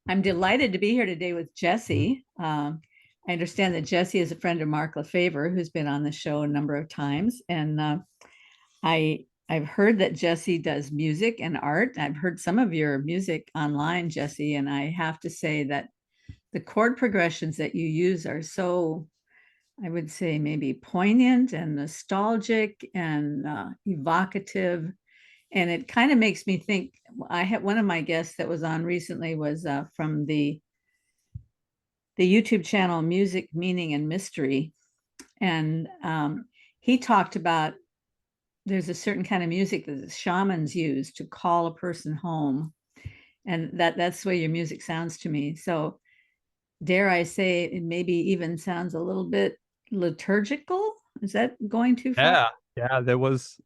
I'm delighted to be here today with Jesse. I understand that Jesse is a friend of Mark Lefevre, who's been on the show a number of times, and I've heard that Jesse does music and art. I've heard some of your music online, Jesse, and I have to say that the chord progressions that you use are so, I would say, maybe poignant and nostalgic and evocative. And it kind of makes me think. I had one of my guests that was on recently was from the YouTube channel Music, Meaning, and Mystery. And he talked about there's a certain kind of music that the shamans use to call a person home. And that's the way your music sounds to me. So dare I say it maybe even sounds a little bit liturgical? Is that going too far? Yeah, there was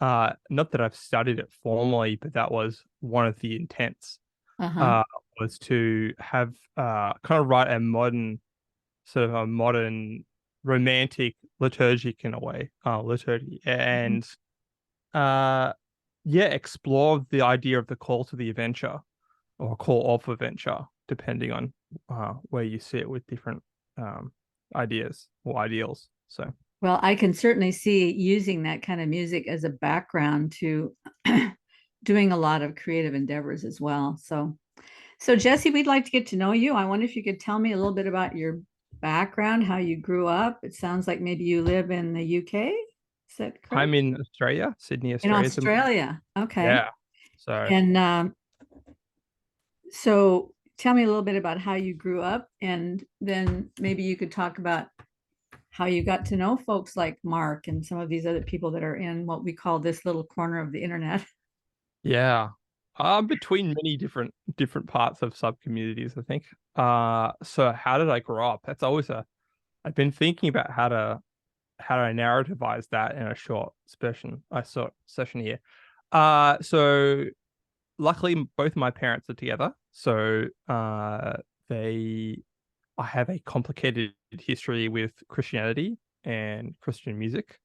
not that I've studied it formally, but that was one of the intents Uh-huh. uh was to have kind of write a modern sort of a modern romantic liturgic in a way, liturgy Mhm. and uh yeah, explore the idea of the call to the adventure or call of adventure, depending on where you sit with different um ideas or ideals. So Well, I can certainly see using that kind of music as a background to doing a lot of creative endeavors as well. So Jesse, we'd like to get to know you. I wonder if you could tell me a little bit about your background, how you grew up. It sounds like maybe you live in the UK. Is that correct? I'm in Australia, Sydney, In Australia. Australia. Okay. Yeah. So And so tell me a little bit about how you grew up, and then maybe you could talk about how you got to know folks like Mark and some of these other people that are in what we call this little corner of the internet. yeah. I'm between many different parts of sub communities, I think. So how did I grow up? That's always a I've been thinking about how to narrativize that in a short session here. So luckily both my parents are together. So they I have a complicated history with Christianity and Christian music.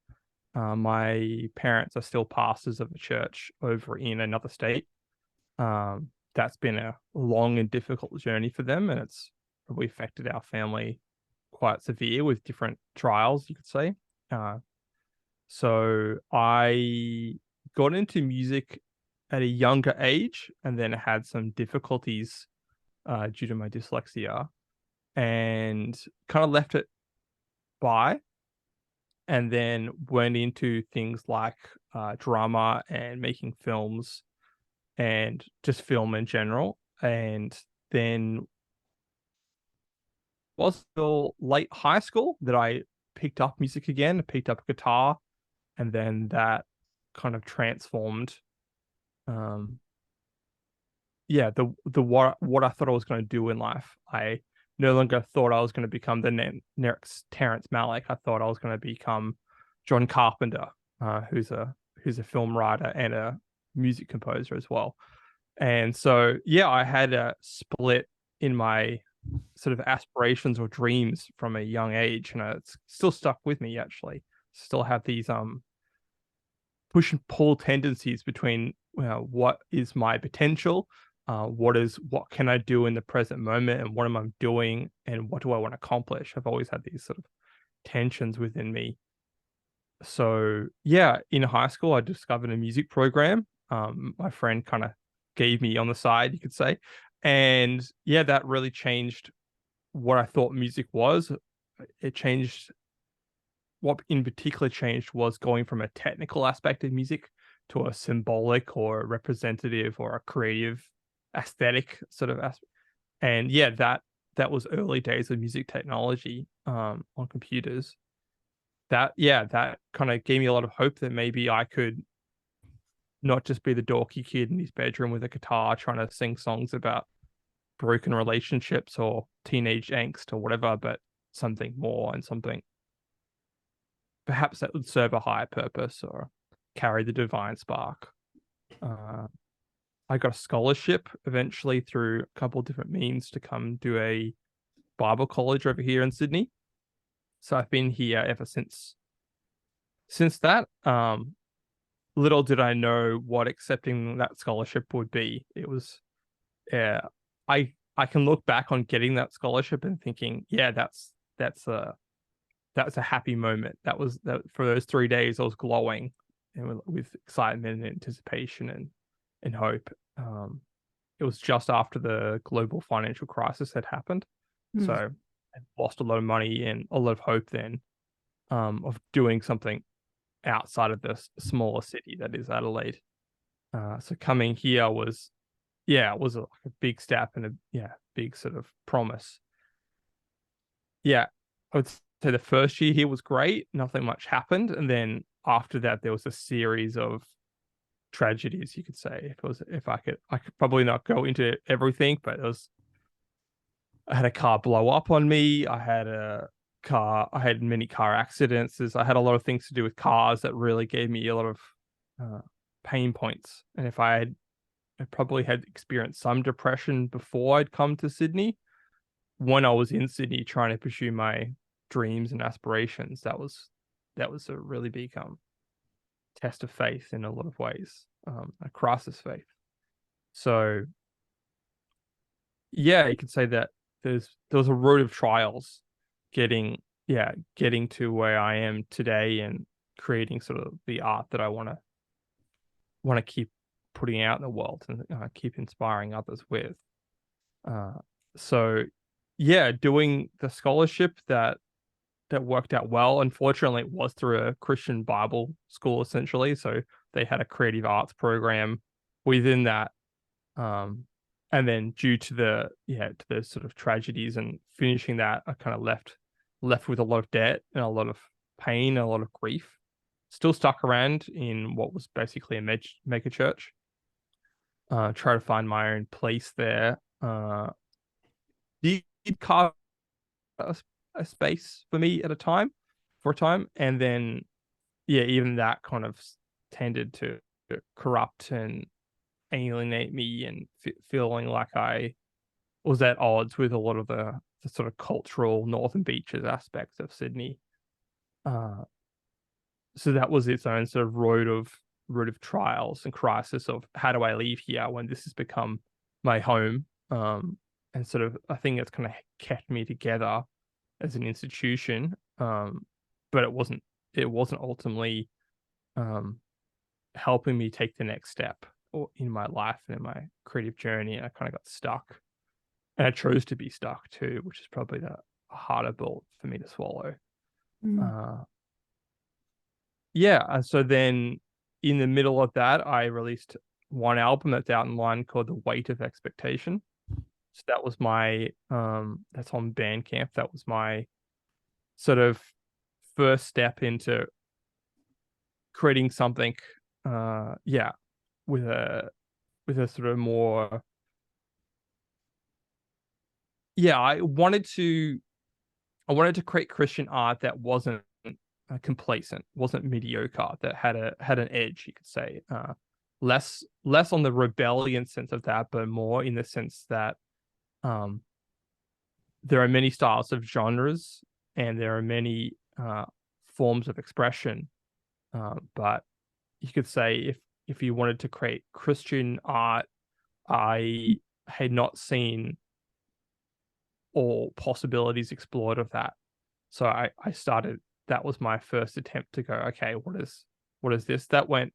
My parents are still pastors of a church over in another state. That's been a long and difficult journey for them, and it's probably affected our family quite severe with different trials, you could say. Uh, so I got into music at a younger age and then had some difficulties due to my dyslexia and kind of left it by and then went into things like drama and making films and just film in general. And then was still late high school that I picked up music again, picked up guitar, and then that kind of transformed. Um, yeah, the what I thought I was going to do in life. I no longer thought I was going to become the next Terrence Malick. I thought I was going to become John Carpenter, who's a film writer and a music composer as well. And so, yeah, I had a split in my sort of aspirations or dreams from a young age, and it's still stuck with me actually. Still have these push and pull tendencies between what is my potential, what can I do in the present moment, and what am I doing, and what do I want to accomplish. I've always had these sort of tensions within me. So yeah, in high school, I discovered a music program. My friend kind of gave me on the side, you could say, and yeah, that really changed what I thought music was. It changed what in particular changed was going from a technical aspect of music to a symbolic or a representative or a creative aesthetic sort of aspect. And yeah, that was early days of music technology on computers. That kind of gave me a lot of hope that maybe I could not just be the dorky kid in his bedroom with a guitar trying to sing songs about broken relationships or teenage angst or whatever, but something more and something perhaps that would serve a higher purpose or carry the divine spark. Uh, I got a scholarship eventually through a couple of different means to come do a Bible college over here in Sydney. So I've been here ever since that. Little did I know what accepting that scholarship would be. It was, yeah, I can look back on getting that scholarship and thinking, yeah, that's a happy moment. That for those 3 days I was glowing and with excitement and anticipation and hope. It was just after the global financial crisis had happened. So Mm. I lost a lot of money and a lot of hope then, of doing something outside of this smaller city that is Adelaide. So coming here was, yeah, it was like a big step and big sort of promise. Yeah, I would say the first year here was great. Nothing much happened, and then after that, there was a series of tragedies, you could say. If I could probably not go into everything, but I had a car blow up on me. I had many car accidents. I had a lot of things to do with cars that really gave me a lot of uh, pain points. And if I probably had experienced some depression before I'd come to Sydney. When I was in Sydney trying to pursue my dreams and aspirations, that was a really big test of faith in a lot of ways, a crisis faith. So yeah, you could say that there was a road of trials getting to where I am today and creating sort of the art that I want to keep putting out in the world and keep inspiring others with. Uh, so yeah, doing the scholarship that worked out well. Unfortunately, it was through a Christian Bible school essentially, so they had a creative arts program within that. And then due to the sort of tragedies and finishing that, I kind of left with a lot of debt and a lot of pain, and a lot of grief. Still stuck around in what was basically a mega church. Try to find my own place there. Did carve a, a space for me for a time, and then yeah, even that kind of tended to corrupt and alienate me, and feeling like I was at odds with a lot of the sort of cultural Northern Beaches aspects of Sydney. Uh, so that was its own sort of road of trials and crisis of how do I leave here when this has become my home. And sort of I think it's kind of kept me together as an institution. But it wasn't ultimately um helping me take the next step or in my life and in my creative journey. And I kind of got stuck. And I chose to be stuck too, which is probably the harder bolt for me to swallow. Mm. Uh, yeah, and so then in the middle of that, I released one album that's out in line called The Weight of Expectation. So that was my that's on Bandcamp. That was my sort of first step into creating something yeah, with a sort of more, yeah, I wanted to create Christian art that wasn't complacent, wasn't mediocre, that had an edge, you could say. Less on the rebellion sense of that, but more in the sense that um, there are many styles of genres and there are many forms of expression. But you could say if you wanted to create Christian art, I had not seen all possibilities explored of that. So I started, that was my first attempt to go, okay, what is this? That went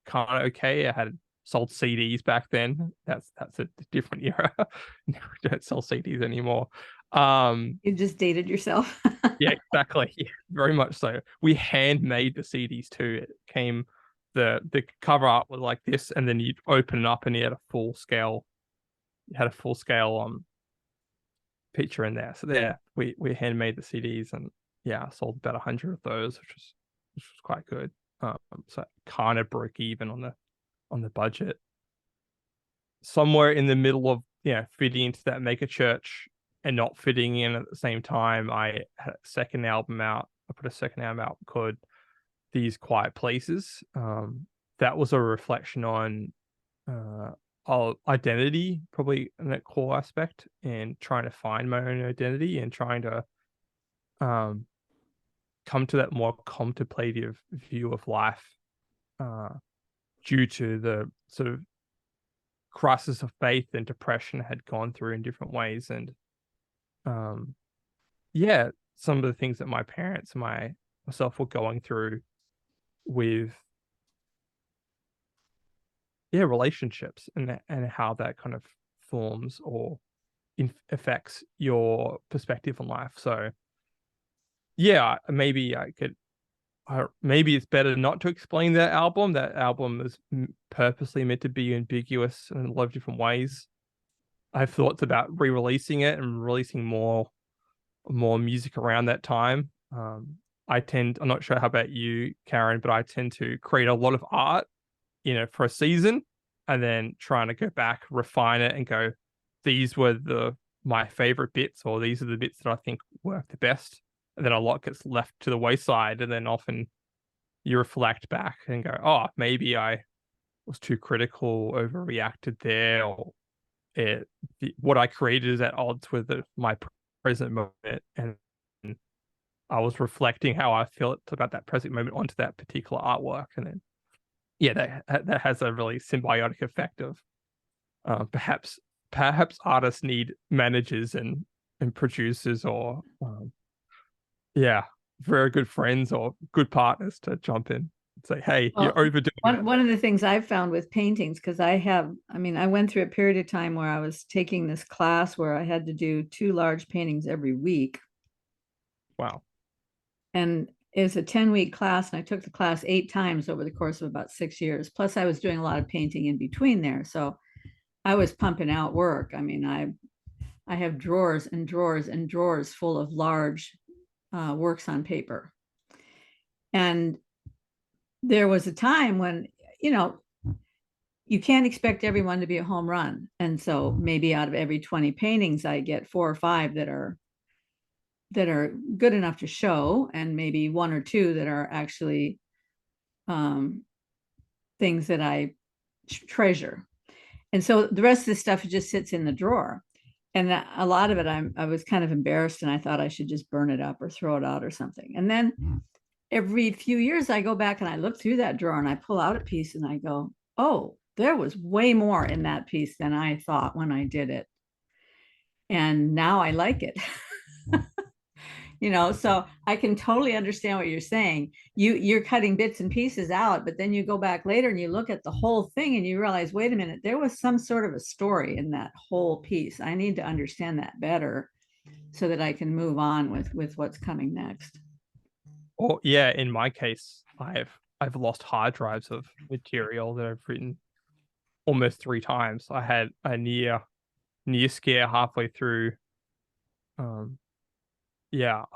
kind of okay. I had sold CDs back then. That's a different era. Now we don't sell CDs anymore. You just dated yourself. Yeah, exactly. Yeah, very much so. We handmade the CDs too. It came the cover art was like this, and then you'd open it up and you had a full scale picture in there. So there, we handmade the CDs, and yeah, I sold about 100 of those, which was quite good. So kind of broke even on the budget. Somewhere in the middle of fitting into that maker church and not fitting in at the same time, I had a second album out. I put a second album out called These Quiet Places. That was a reflection on identity, probably in that core aspect, and trying to find my own identity and trying to um, come to that more contemplative view of life, uh, due to the sort of crisis of faith and depression had gone through in different ways. And yeah, some of the things that my parents and myself were going through with relationships, and how that kind of forms or affects your perspective on life. So yeah, maybe I could maybe it's better not to explain that album. That album is purposely meant to be ambiguous in a lot of different ways. I have thoughts about re-releasing it and releasing more music around that time. I'm not sure how about you, Karen, but I tend to create a lot of art, for a season, and then trying to go back, refine it, and go, these were my favorite bits, or these are the bits that I think work the best. And then a lot gets left to the wayside, and then often you reflect back and go, oh, maybe I was too critical, overreacted there, or what I created is at odds with my present moment, and I was reflecting how I felt about that present moment onto that particular artwork, and then that has a really symbiotic effect of perhaps artists need managers and producers, or very good friends or good partners to jump in and say, hey, you're overdoing it. One of the things I've found with paintings, because I went through a period of time where I was taking this class where I had to do 2 large paintings every week. Wow. And it's a 10-week class, and I took the class 8 times over the course of about 6 years. Plus, I was doing a lot of painting in between there. So I was pumping out work. I have drawers and drawers and drawers full of large works on paper. And there was a time when, you can't expect everyone to be a home run. And so maybe out of every 20 paintings, I get 4 or 5 that are good enough to show, and maybe 1 or 2 that are actually things that I treasure. And so the rest of the stuff just sits in the drawer. And a lot of it, I was kind of embarrassed, and I thought I should just burn it up or throw it out or something. And then every few years I go back and I look through that drawer and I pull out a piece and I go, oh, there was way more in that piece than I thought when I did it. And now I like it. So I can totally understand what you're saying. You're cutting bits and pieces out, but then you go back later and you look at the whole thing and you realize, wait a minute, there was some sort of a story in that whole piece. I need to understand that better so that I can move on with what's coming next. Or yeah, in my case, I've lost hard drives of material that I've written almost 3 times. I had a near scare halfway through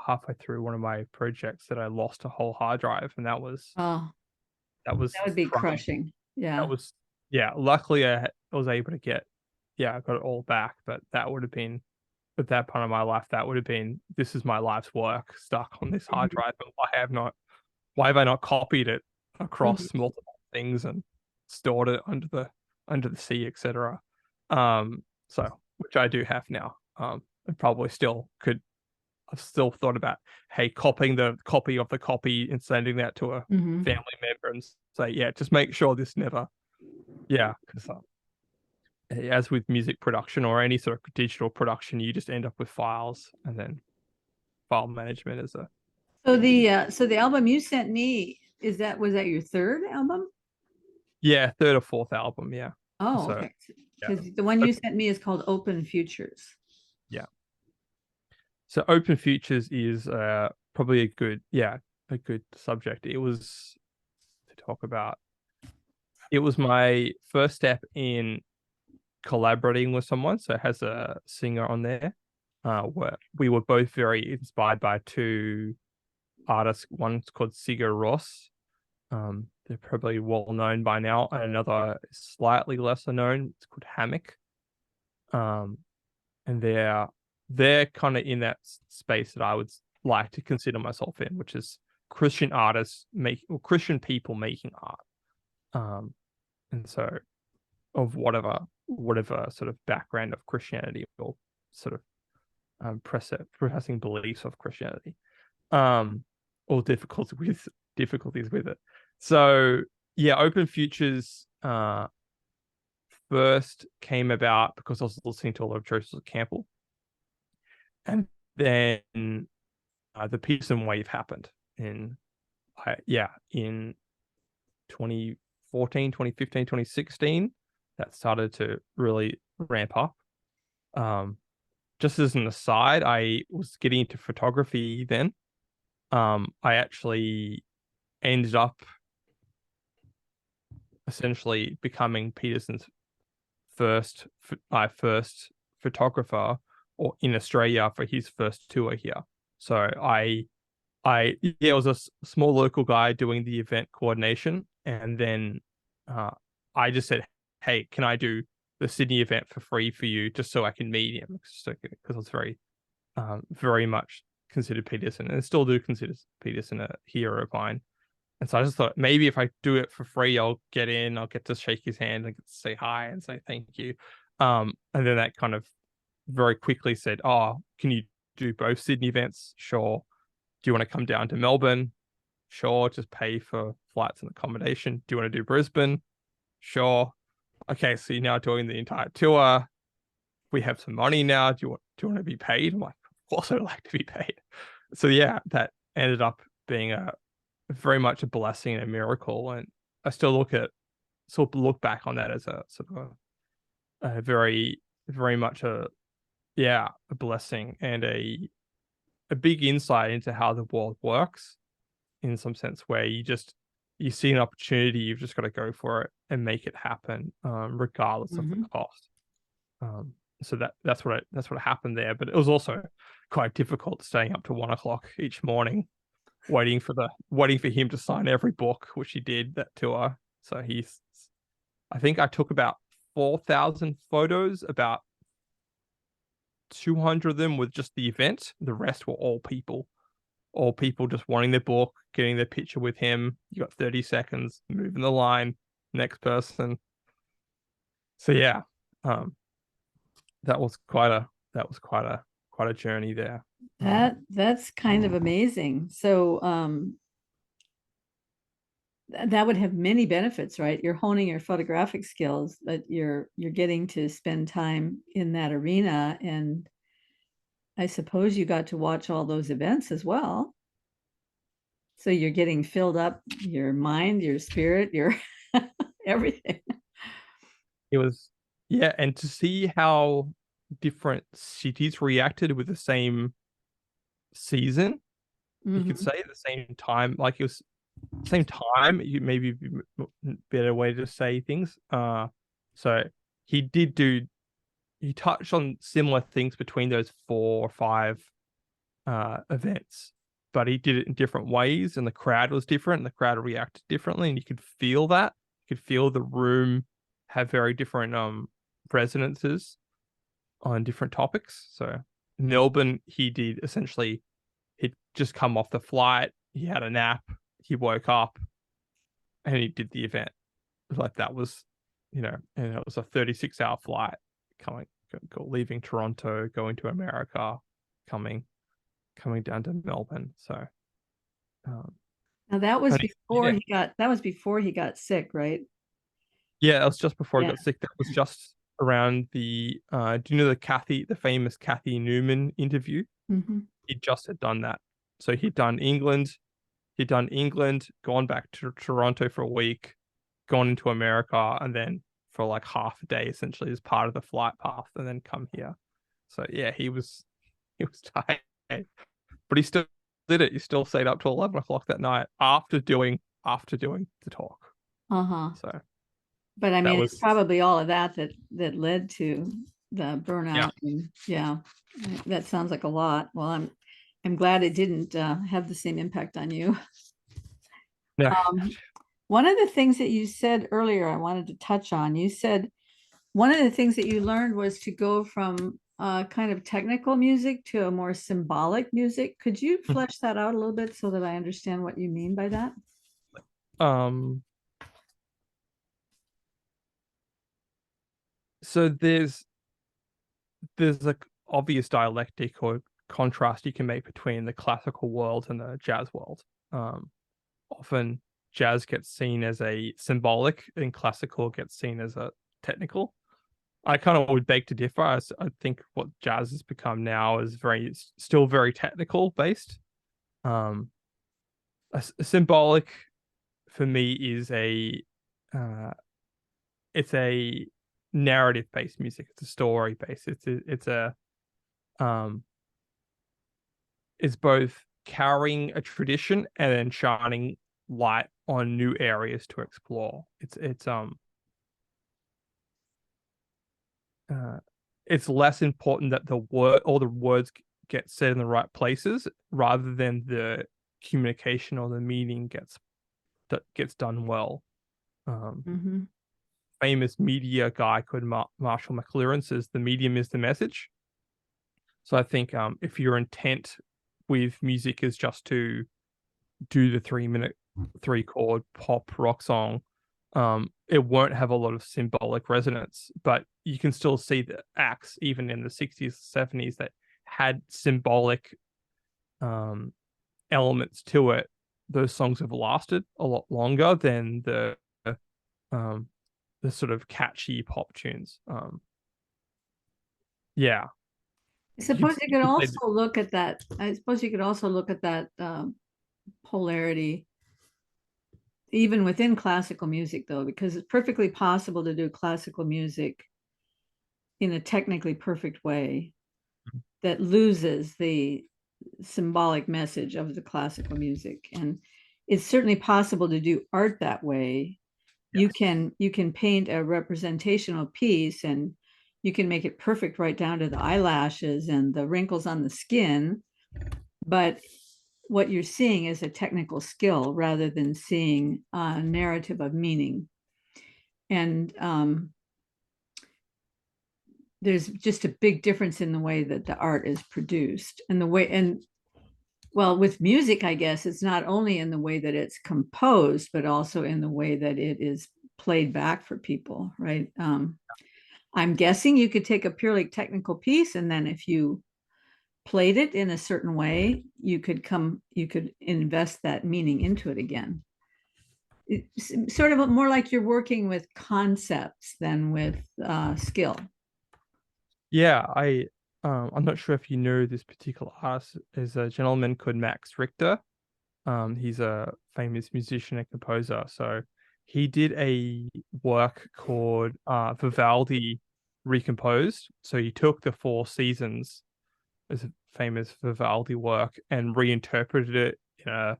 halfway through one of my projects that I lost a whole hard drive, and that was that would be crushing. Yeah. That was luckily I was able to I got it all back, but that would have been, at that point of my life, that would have been, this is my life's work stuck on this hard drive, but why have I not copied it across multiple things and stored it under the sea, etc. So which I do have now. And probably still could. I've still thought about, hey, copying the copy of the copy and sending that to a family member and say, just make sure this never, because as with music production or any sort of digital production, you just end up with files, and then file management is a. So the album you sent me, was that your 3rd album? Yeah, 3rd or 4th album. Yeah. Oh, okay. Because the one you sent me is called Open Futures. Yeah. So Open Futures is probably a good subject. It was to talk about. It was my first step in collaborating with someone. So it has a singer on there. Where we were both very inspired by 2 artists. One's called Sigur Rós. They're probably well known by now, and another is slightly lesser known. It's called Hammock. And they're kind of in that space that I would like to consider myself in, which is Christian artists Christian people making art. And so of whatever sort of background of Christianity, or sort of professing beliefs of Christianity, or difficulties with it. So Open Futures first came about because I was listening to a lot of Joseph Campbell, and then the Peterson wave happened in 2014, 2015, 2016. That started to really ramp up. Just as an aside, I was getting into photography then. I actually ended up essentially becoming Peterson's first photographer or in Australia for his first tour here. So I was a small local guy doing the event coordination, and then I just said, "Hey, can I do the Sydney event for free for you, just so I can meet him?" Because I was very much considered Peterson, and still do consider Peterson a hero of mine. And so I just thought maybe if I do it for free, I'll get in, I'll get to shake his hand and get to say hi and say thank you. And then that kind of very quickly said, "Oh, can you do both Sydney events?" Sure. Do you want to come down to Melbourne? Sure. Just pay for flights and accommodation. Do you want to do Brisbane? Sure. Okay, so you're now doing the entire tour. We have some money now. Do you want to be paid? I'm like, of course I'd like to be paid. So yeah, that ended up being a very much a blessing and a miracle. And I still look back on that as a sort of a very, very much a blessing and a big insight into how the world works in some sense, where you see an opportunity, you've just got to go for it and make it happen, regardless of the cost. So that's what happened there. But it was also quite difficult staying up to 1 o'clock each morning, waiting for him to sign every book, which he did that tour. So I think I took about 4,000 photos, about 200 of them with just the event. The rest were all people just wanting their book, getting their picture with him. You got 30 seconds, moving the line, next person. So yeah, that was quite a journey there. That's kind of amazing. So that would have many benefits, right? You're honing your photographic skills, but you're getting to spend time in that arena, and I suppose you got to watch all those events as well. So you're getting filled up, your mind, your spirit, your everything. It was, yeah, and to see how different cities reacted with the same season, you could say at the same time, like it was same time, you maybe better way to say things. So he he touched on similar things between those 4 or 5 events, but he did it in different ways, and the crowd was different, and the crowd reacted differently, and you could feel that. You could feel the room have very different resonances on different topics. So Melbourne, he did essentially, he'd just come off the flight, he had a nap, he woke up, and he did the event. Like that was, and it was a 36-hour flight leaving Toronto, going to America, coming down to Melbourne. So now that was before yeah. he got sick, right? Yeah, it was just before Yeah. I got sick. That was just around the do you know the famous Kathy Newman interview? He just had done that. So he'd done England, gone back to Toronto for a week, gone into America, and then for like half a day essentially as part of the flight path, and then come here. So yeah, he was tired, but he still did it. He still stayed up till 11 o'clock that night after doing the talk. So But I that mean, it's was, probably all of that led to the burnout. And yeah, that sounds like a lot. Well, I'm glad it didn't have the same impact on you. yeah. One of the things that you said earlier, I wanted to touch on, you said one of the things that you learned was to go from kind of technical music to a more symbolic music. Could you flesh that out a little bit so that I understand what you mean by that? So there's like obvious dialectic or contrast you can make between the classical world and the jazz world. Often jazz gets seen as a symbolic and classical gets seen as a technical. I kind of would beg to differ. I think what jazz has become now is still very technical based. Um, a symbolic for me is it's a narrative based music. It's a story based. Um, it's both carrying a tradition and then shining light on new areas to explore. Uh, it's less important that all the words get said in the right places rather than the communication or the meaning gets done well. Mhm. Famous media guy called Marshall McLuhan says the medium is the message. So I think if your intent with music is just to do the 3 minute 3 chord pop rock song, it won't have a lot of symbolic resonance, but you can still see the acts even in the 60s, 70s that had symbolic elements to it. Those songs have lasted a lot longer than um, the sort of catchy pop tunes. Yeah, I you could, suppose you you could could say also look at that. I suppose you could also look at that polarity even within classical music, though, because it's perfectly possible to do classical music in a technically perfect way that loses the symbolic message of the classical music. And it's certainly possible to do art that way. You yes. can paint a representational piece and you can make it perfect right down to the eyelashes and the wrinkles on the skin, but what you're seeing is a technical skill rather than seeing a narrative of meaning. And there's just a big difference in the way that the art is produced and the way, and well, with music, I guess it's not only in the way that it's composed, but also in the way that it is played back for people, right? I'm guessing you could take a purely technical piece, and then if you played it in a certain way, you could invest that meaning into it again. It's sort of more like you're working with concepts than with skill. Yeah, I'm not sure if you know this particular artist is a gentleman called Max Richter. He's a famous musician and composer. So he did a work called Vivaldi Recomposed. So he took the Four Seasons as a famous Vivaldi work and reinterpreted it in a,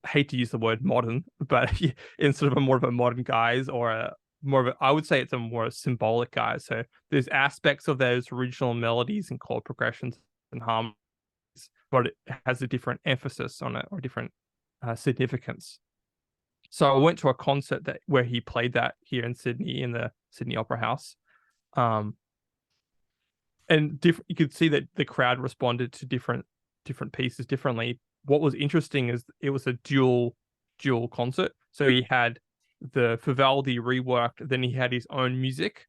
I hate to use the word modern, but in sort of a more of a modern guise or a more of a, I would say it's a more symbolic guise. So there's aspects of those original melodies and chord progressions and harmonies, but it has a different emphasis on it or different significance. So I went to a concert where he played that here in Sydney in the Sydney Opera House. Um, and you could see that the crowd responded to different pieces differently. What was interesting is it was a dual concert. So he had the Vivaldi reworked, then he had his own music,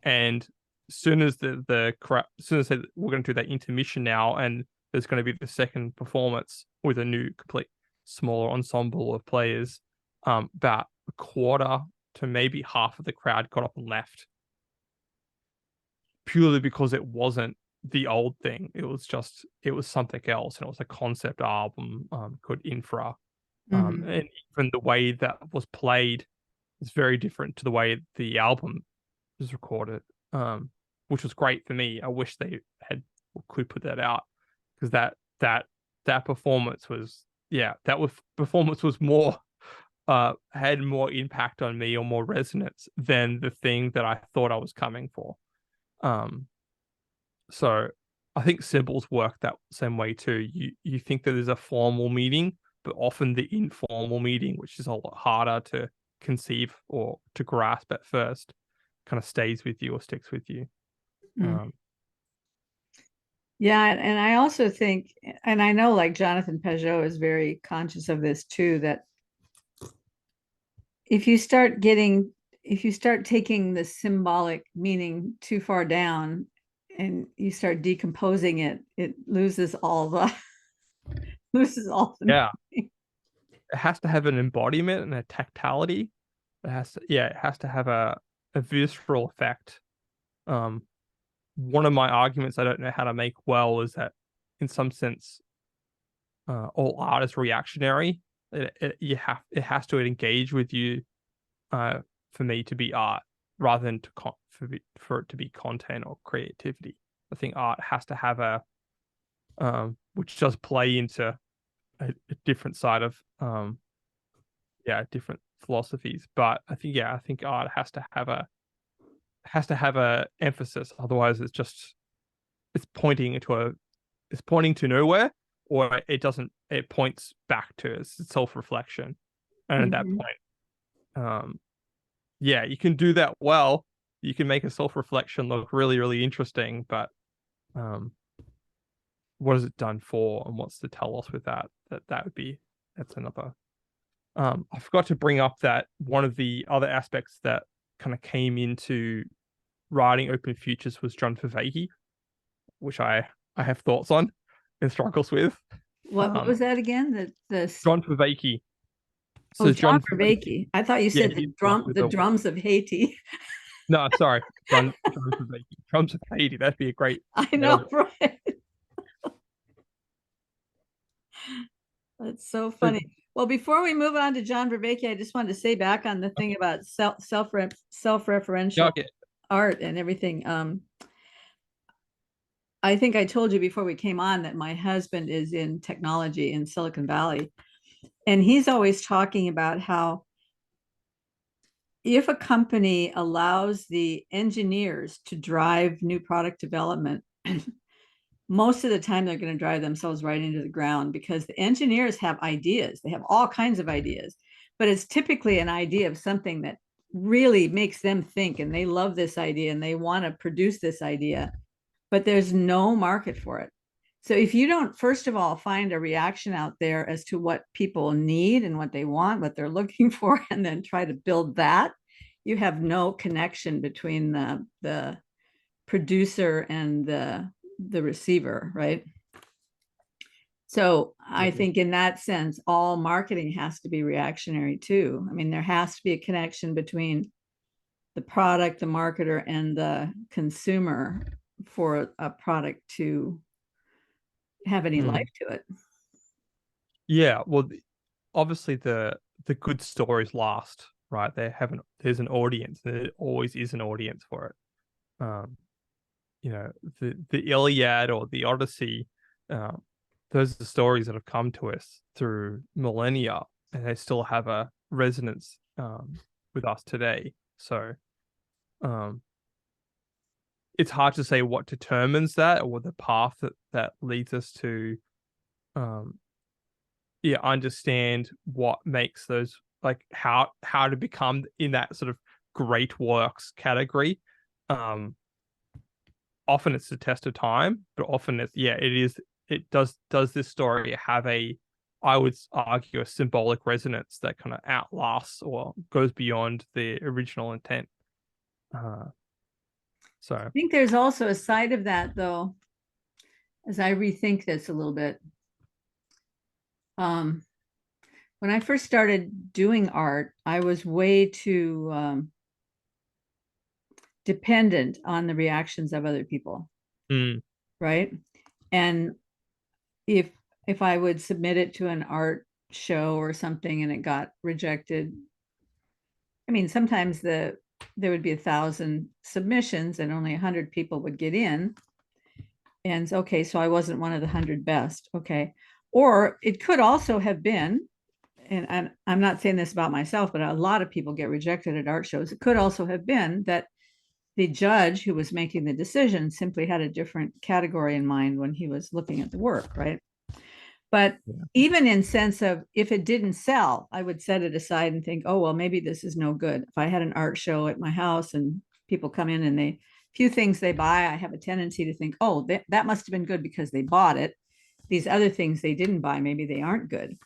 and as soon as the crowd, as soon as they said we're going to do that intermission now, and there's going to be the second performance with a new complete smaller ensemble of players, about a quarter to maybe half of the crowd got up and left purely because it wasn't the old thing. It was something else, and it was a concept album called Infra. Mhm. And even the way that was played is very different to the way the album was recorded, which was great for me. I wish they had could put that out because that performance was performance was more had more impact on me or more resonance than the thing that I thought I was coming for. Um, so I think symbols work that same way too. You think that there's a formal meaning, but often the informal meaning, which is a lot harder to conceive or to grasp at first, kind of stays with you or sticks with you. Mm. Um, Yeah, and I also think, and I know like Jonathan Peugeot is very conscious of this too, that if you start getting, if you start taking the symbolic meaning too far down and you start decomposing it, it loses all the loses all the yeah, meaning. it has to have an embodiment and a tactility. it has to have a visceral effect. Um, One of my arguments I don't know how to make well is that in some sense, all art is reactionary. It has to engage with you, uh, for me to be art, rather than for it to be content or creativity. I think art has to have which does play into a different side of different philosophies. But I think art has to have a emphasis. Otherwise, it's pointing to it's pointing to nowhere, or it doesn't. It points back to its self reflection, and at that Mhm. point, you can do that well. You can make a self reflection look really, really interesting, but um, what is it done for, and what's to tell us with that? That's another. I forgot to bring up that one of the other aspects that kind of came into writing Open Futures was John Vervaeke, which I have thoughts on and struggles with. What Um, was that again? John Vervaeke. Oh, So John John Vervaeke, Vervaeke. I thought you yeah, said he's the one with the the drums of Haiti. no, sorry, John Vervaeke, Drums of Haiti. That'd be a great I know, title. right? That's so So, funny. Well, before we move on to John Vervaeke, I just wanted to say back on the thing about yeah, self-referential okay, art and everything. I think I told you before we came on that my husband is in technology in Silicon Valley, and he's always talking about how if a company allows the engineers to drive new product development, most of the time they're going to drive themselves right into the ground because the engineers have ideas. They have all kinds of ideas, but it's typically an idea of something that really makes them think and they love this idea and they want to produce this idea, but there's no market for it. So if you don't, first of all, find a reaction out there as to what people need and what they want, what they're looking for, and then try to build that, you have no connection between the producer and the receiver, right? So I absolutely. think in that sense, all marketing has to be reactionary too. I mean, there has to be a connection between the product, the marketer, and the consumer for a product to have any Mm. life to it. Yeah, well, obviously the good stories last, right? There's an audience. There always is an audience for it. The Iliad or the Odyssey, uh, those are the stories that have come to us through millennia, and they still have a resonance with us today. So um, it's hard to say what determines that or the path that leads us to um, understand what makes those, like how to become in that sort of great works category. Um, Often it's the test of time, but often it does this story have I would argue a symbolic resonance that kind of outlasts or goes beyond the original intent. Uh, I so think there's also a side of that, though, as I rethink this a little bit. Um, when I first started doing art, I was way too dependent on the reactions of other people, mm, right? And if if I would submit it to an art show or something and it got rejected, I mean, sometimes there would be 1,000 submissions and only 100 people would get in. And okay, so I wasn't one of the 100 best. Okay. Or it could also have been, and I'm not saying this about myself, but a lot of people get rejected at art shows. It could also have been that the judge who was making the decision simply had a different category in mind when he was looking at the work, right? But yeah. even in sense of if it didn't sell, I would set it aside and think, oh, well, maybe this is no good. If I had an art show at my house and people come in and few things they buy, I have a tendency to think, oh, that must have been good because they bought it. These other things they didn't buy, maybe they aren't good.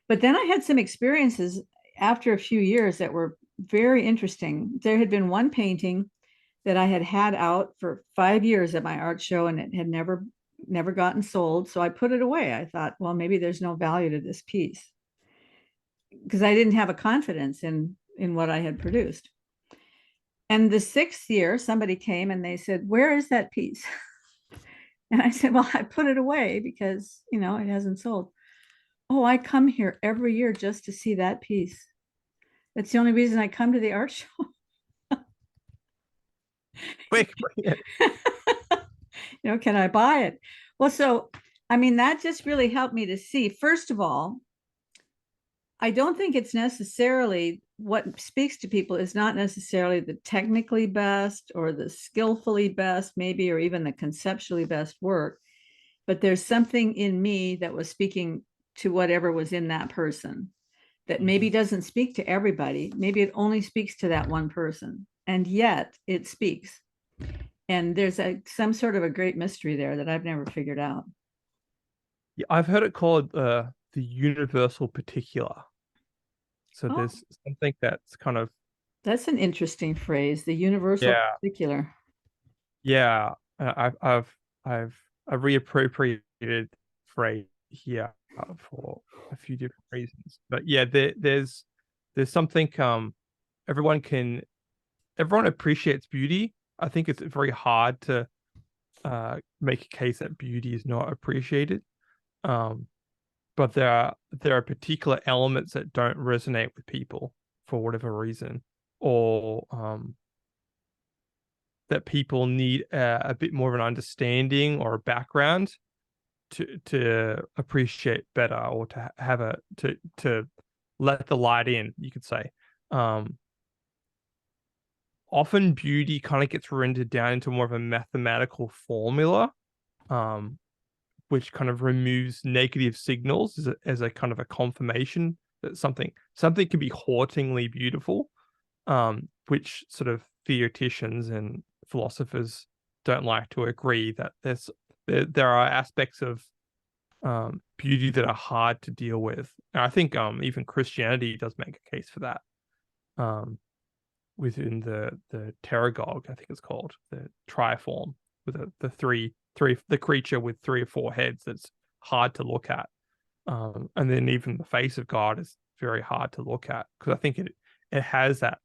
But then I had some experiences after a few years that were very interesting. There had been one painting that I had had out for 5 years at my art show and it had never gotten sold. So I put it away. I thought, well, maybe there's no value to this piece because I didn't have a confidence in what I had produced. And the 6th year, somebody came and they said, "Where is that piece?" And I said, "Well, I put it away because, it hasn't sold." "Oh, I come here every year just to see that piece. That's the only reason I come to the art show." Quick, Can I buy it? Well, so, I mean, that just really helped me to see, first of all, I don't think it's necessarily what speaks to people is not necessarily the technically best or the skillfully best, maybe, or even the conceptually best work, but there's something in me that was speaking to whatever was in that person that maybe doesn't speak to everybody. Maybe it only speaks to that one person, and yet it speaks. And there's some sort of a great mystery there that I've never figured out. Yeah, I've heard it called the universal particular. So Oh, there's something that's kind of that's an interesting phrase, the universal yeah, particular. yeah. I've a reappropriated phrase here for a few different reasons. But yeah, there's something everyone can everyone appreciates beauty. I think it's very hard to make a case that beauty is not appreciated. Um, but there are particular elements that don't resonate with people for whatever reason, or that people need a bit more of an understanding or a background to appreciate better, or to have to let the light in, you could say. Um, Often beauty kind of gets rendered down into more of a mathematical formula, um, which kind of removes negative signals as a kind of a confirmation that something can be hauntingly beautiful, which sort of theoreticians and philosophers don't like to agree that there are aspects of beauty that are hard to deal with. And I think even Christianity does make a case for that. Um, Within the pterygogue, I think it's called, the triform, with the three the creature with 3 or 4 heads that's hard to look at. And then even the face of God is very hard to look at, because I think it has that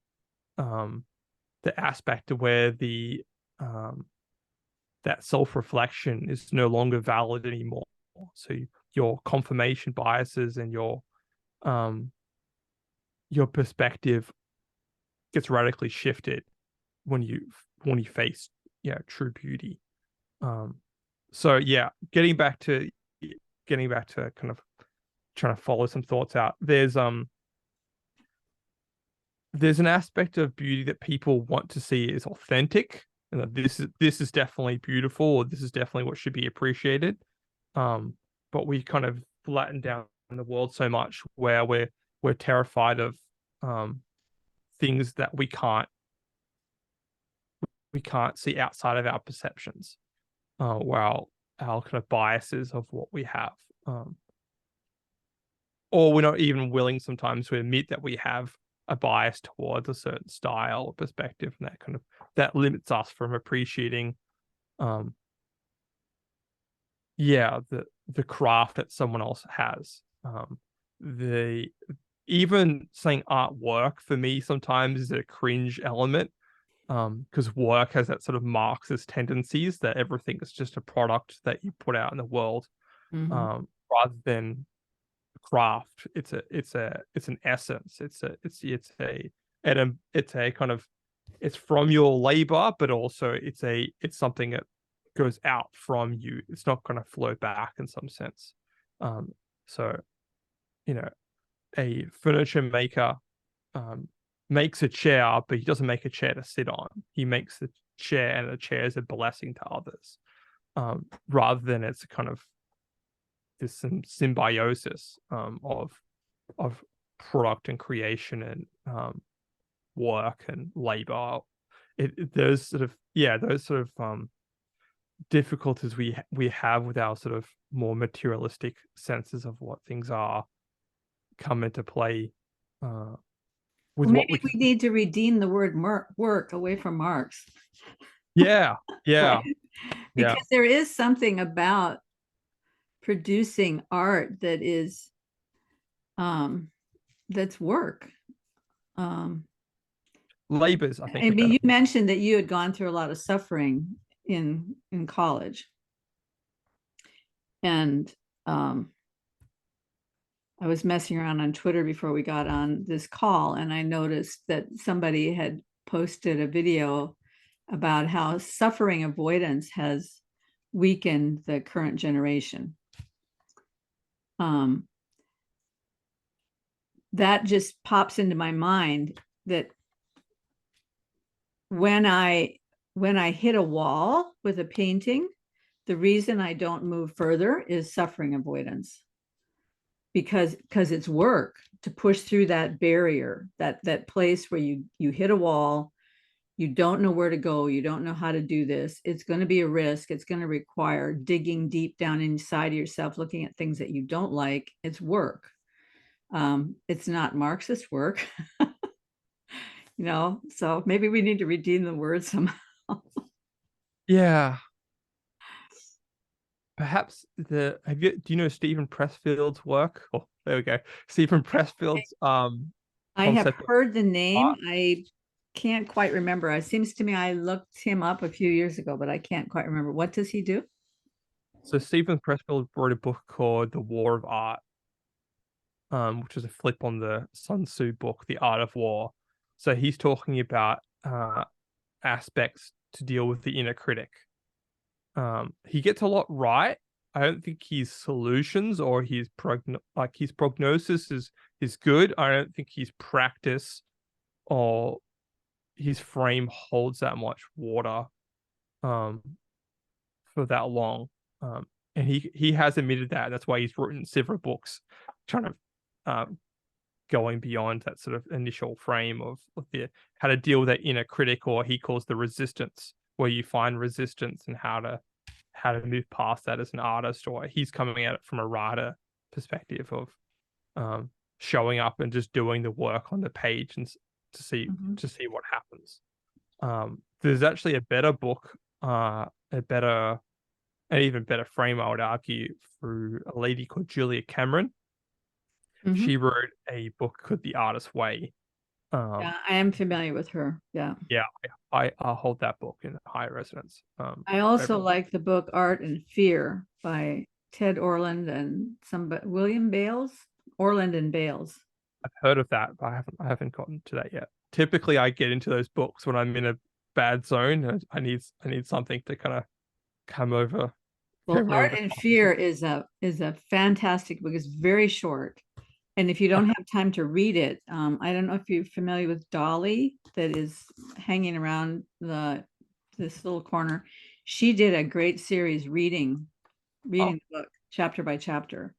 the aspect of where the that self-reflection is no longer valid anymore. So your confirmation biases and um your perspective gets radically shifted when you face true beauty. Um so yeah, getting back to kind of trying to follow some thoughts out. There's an aspect of beauty that people want to see is authentic, and that this is definitely beautiful, or this is definitely what should be appreciated. But we kind of flatten down the world so much where we're terrified of um things that we can't see outside of our perceptions, while our kind of biases of what we have. Or we're not even willing sometimes to admit that we have a bias towards a certain style or perspective, and that limits us from appreciating um the craft that someone else has. The Even saying artwork for me sometimes is a cringe element, because work has that sort of Marxist tendencies that everything is just a product that you put out in the world, Mhm. rather than craft. It's an essence. It's a kind of, it's from your labor, but also it's something that goes out from you. It's not going to flow back in some sense. Um, so you know, a furniture maker makes a chair, but he doesn't make a chair to sit on. He makes the chair, and the chair is a blessing to others, rather than it's a kind of this symbiosis of product and creation and work and labor. There's sort of those sort of difficulties we have with our sort of more materialistic senses of what things are come into play with Well, what maybe we can. we need to redeem the word work away from Marx, Yeah, right? yeah, yeah, Because there is something about producing art that is that's work. Labors, I think, I a mean, better you word. mentioned that you had gone through a lot of suffering in college, and I was messing around on Twitter before we got on this call, and I noticed that somebody had posted a video about how suffering avoidance has weakened the current generation. Um, that just pops into my mind that when I hit a wall with a painting, the reason I don't move further is suffering avoidance, because it's work to push through that barrier, that place where you hit a wall, you don't know where to go, you don't know how to do this. It's going to be a risk. It's going to require digging deep down inside of yourself, looking at things that you don't like. It's work. It's not Marxist work, so maybe we need to redeem the word somehow. Yeah. Perhaps do you know Stephen Pressfield's work? Oh, there we go. Stephen Pressfield's I have concept of heard the name. art. I can't quite remember. It seems to me I looked him up a few years ago, but I can't quite remember. What does he do? So Stephen Pressfield wrote a book called The War of Art, which is a flip on the Sun Tzu book, The Art of War. So he's talking about aspects to deal with the inner critic. He gets a lot right. I don't think his solutions or his prognosis is good. I don't think his practice or his frame holds that much water um for that long. And he has admitted that. That's why he's written several books trying to going beyond that sort of initial frame of the how to deal with that inner critic, or he calls the resistance, where you find resistance and how to move past that as an artist. Or he's coming at it from a writer perspective of showing up and just doing the work on the page and to see Mhm. to see what happens. There's actually a better book, a better, an even better frame, I would argue, through a lady called Julia Cameron. Mhm. She wrote a book called The Artist's Way. Um, Yeah, I am familiar with her. Yeah. yeah, I hold that book in high resonance. I also Over, like the book Art and Fear by Ted Orland and William Bales, Orland and Bales. I've heard of that, but I haven't gotten to that yet. Typically, I get into those books when I'm in a bad zone. And I need something to kind of come over, Well, come over Art the and top. Fear is a fantastic book. It's very short. And if you don't have time to read it, I don't know if you're familiar with Dolly, that is hanging around this little corner. She did a great series reading Oh, the book chapter by chapter,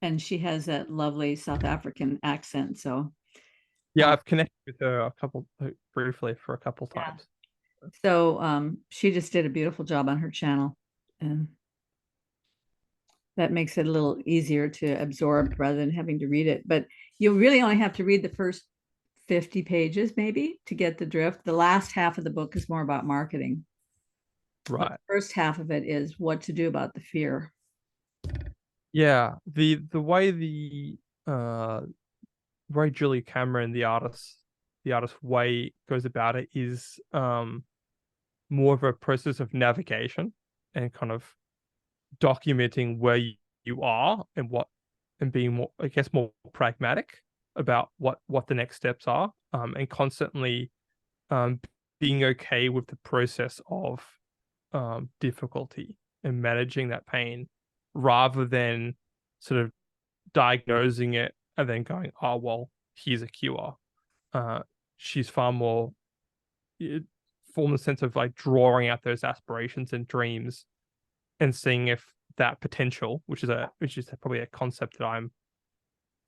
and she has that lovely South African accent. So, yeah, uh, I've connected with her briefly for a couple yeah. times. So she just did a beautiful job on her channel, and that makes it a little easier to absorb rather than having to read it. But you really only have to read the first 50 pages maybe to get the drift. The last half of the book is more about marketing. But the Right. first half of it is what to do about the fear. Yeah. The way the Julia Cameron, the artist way goes about it is more of a process of navigation and kind of documenting where you are and being more, I guess, more pragmatic about what the next steps are, and constantly um being okay with the process of difficulty and managing that pain, rather than sort of diagnosing it and then going, oh well, here's a cure. uh she's far more, it, form a sense of like drawing out those aspirations and dreams and seeing if that potential, which is probably a concept that I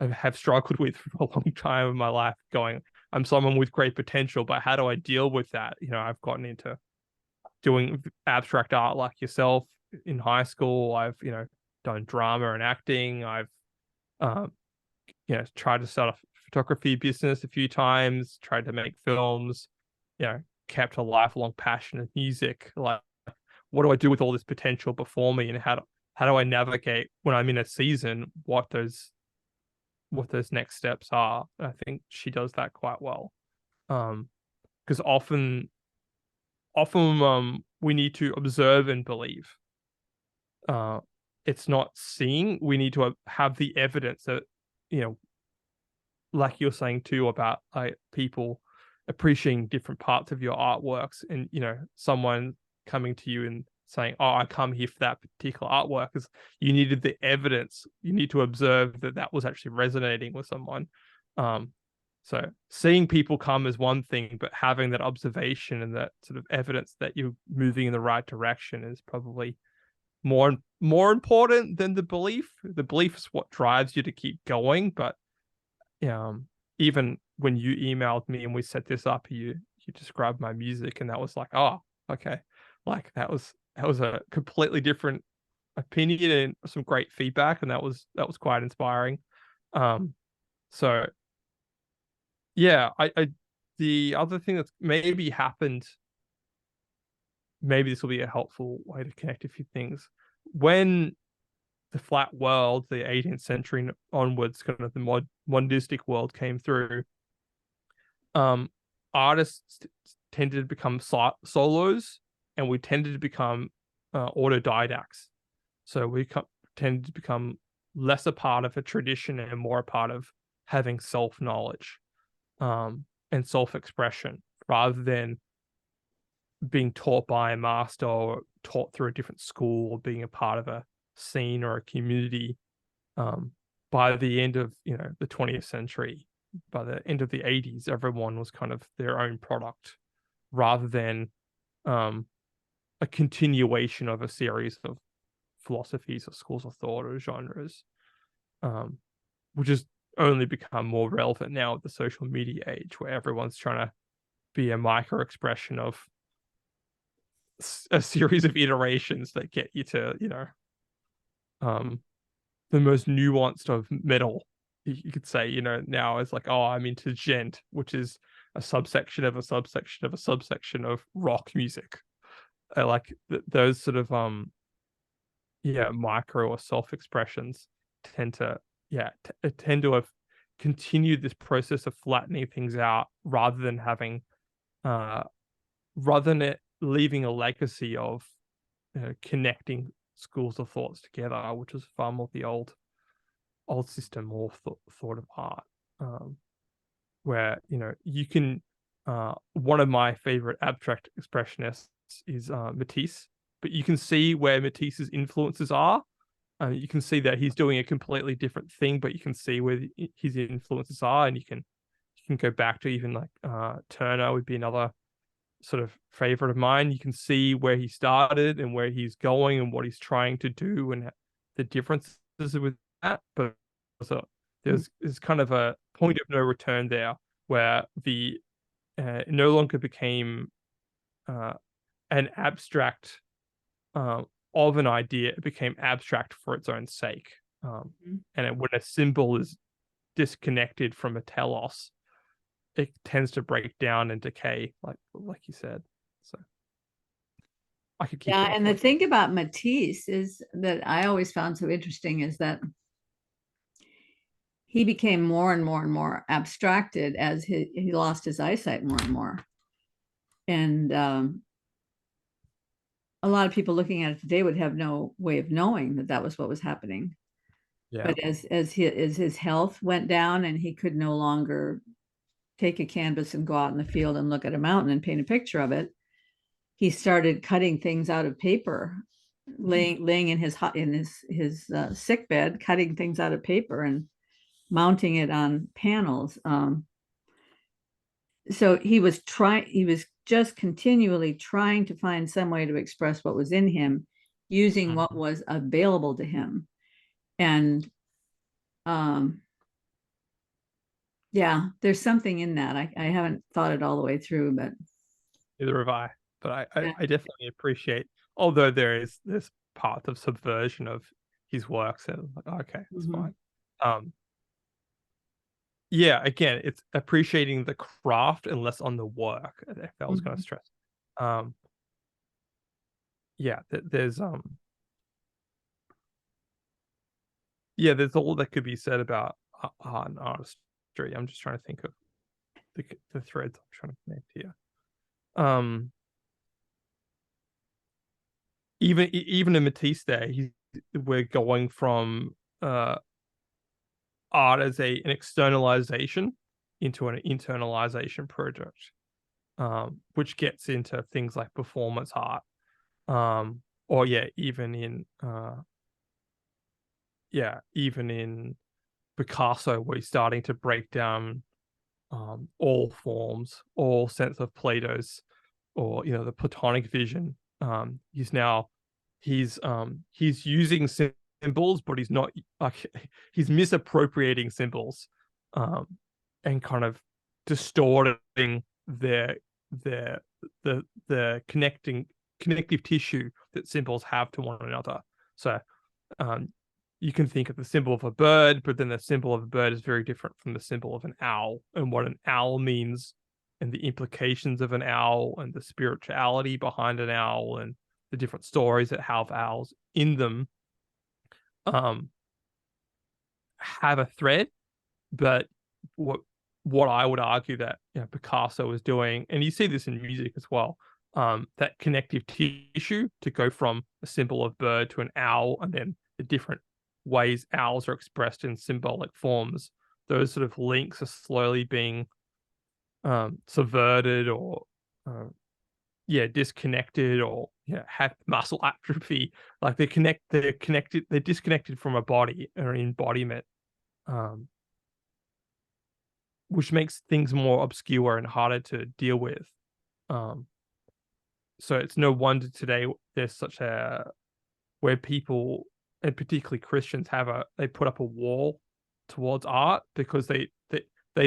have struggled with for a long time in my life, going, I'm someone with great potential, but how do I deal with that? I've gotten into doing abstract art like yourself in high school. I've, done drama and acting. I've, um, tried to start a photography business a few times, tried to make films, you know, kept a lifelong passion of music. Like, what do I do with all this potential before me, and how do I navigate when I'm in a season what those what those next steps are. I think she does that quite well. Because often we need to observe and believe. It's not seeing. We need to have the evidence that, you know, like you're saying too, about like people appreciating different parts of your artworks, and someone coming to you and saying, "Oh, I come here for that particular artwork," is you needed the evidence. You need to observe that that was actually resonating with someone. So seeing people come is one thing, but having that observation and that sort of evidence that you're moving in the right direction is probably more important than the belief. The belief is what drives you to keep going. But even when you emailed me and we set this up, you described my music, and that was like, oh, okay, like that was a completely different opinion and some great feedback, and that was quite inspiring. So yeah, I the other thing that's maybe happened, maybe this will be a helpful way to connect a few things. When the flat world, the 18th century onwards, kind of the monistic world came through, artists tended to become solos, and we tended to become autodidacts. So we tended to become less a part of a tradition and more a part of having self-knowledge, and self-expression, rather than being taught by a master or taught through a different school or being a part of a scene or a community. By the end of the 20th century, by the end of the 80s, everyone was kind of their own product, rather than a continuation of a series of philosophies or schools of thought or genres, which has only become more relevant now with the social media age, where everyone's trying to be a micro expression of a series of iterations that get you to the most nuanced of metal. You could say, now it's like, oh, I'm into gent, which is a subsection of a subsection of a subsection of rock music. I like those sort of micro or self expressions tend to have continued this process of flattening things out, rather than having rather than it leaving a legacy of connecting schools of thoughts together, which was far more the old system or thought of art, where you can. One of my favorite abstract expressionists is Matisse, but you can see where Matisse's influences are. You can see that he's doing a completely different thing, but you can see where his influences are, and you can go back to even like Turner would be another sort of favorite of mine. You can see where he started and where he's going and what he's trying to do and the differences with that. But also there's kind of a point of no return there, where the no longer became an abstract of an idea. It became abstract for its own sake. And when a symbol is disconnected from a telos, it tends to break down and decay, like you said. So I could keep Yeah, and the going. thing about Matisse is that I always found so interesting is that he became more and more and more abstracted as he lost his eyesight more and more. And a lot of people looking at it today would have no way of knowing that that was what was happening. Yeah. But as his health went down and he could no longer take a canvas and go out in the field and look at a mountain and paint a picture of it, he started cutting things out of paper, laying in his sick bed, cutting things out of paper and mounting it on panels. So he was just continually trying to find some way to express what was in him using what was available to him. And yeah, there's something in that. I haven't thought it all the way through, but Neither have I. But yeah. I definitely appreciate, although there is this part of subversion of his works, and like, okay, it's fine. Yeah, again, it's appreciating the craft and less on the work, if I was going to stress. There's there's all that could be said about art and artistry. I'm just trying to think of the threads I'm trying to connect here. Even in Matisse there, we're going from art as an externalization into an internalization project, which gets into things like performance art, or even in Picasso, where he's starting to break down all forms, all sense of Plato's, or the Platonic vision. He's using symbols, but he's not like he's misappropriating symbols, and kind of distorting their the connective tissue that symbols have to one another. So you can think of the symbol of a bird, but then the symbol of a bird is very different from the symbol of an owl, and what an owl means, and the implications of an owl, and the spirituality behind an owl, and the different stories that have owls in them, have a thread. But what I would argue that Picasso was doing, and you see this in music as well, that connective tissue to go from a symbol of bird to an owl, and then the different ways owls are expressed in symbolic forms, those sort of links are slowly being subverted, or disconnected, or have muscle atrophy. Like they're disconnected from a body or an embodiment, which makes things more obscure and harder to deal with. So it's no wonder today there's such where people, and particularly Christians, they put up a wall towards art, because they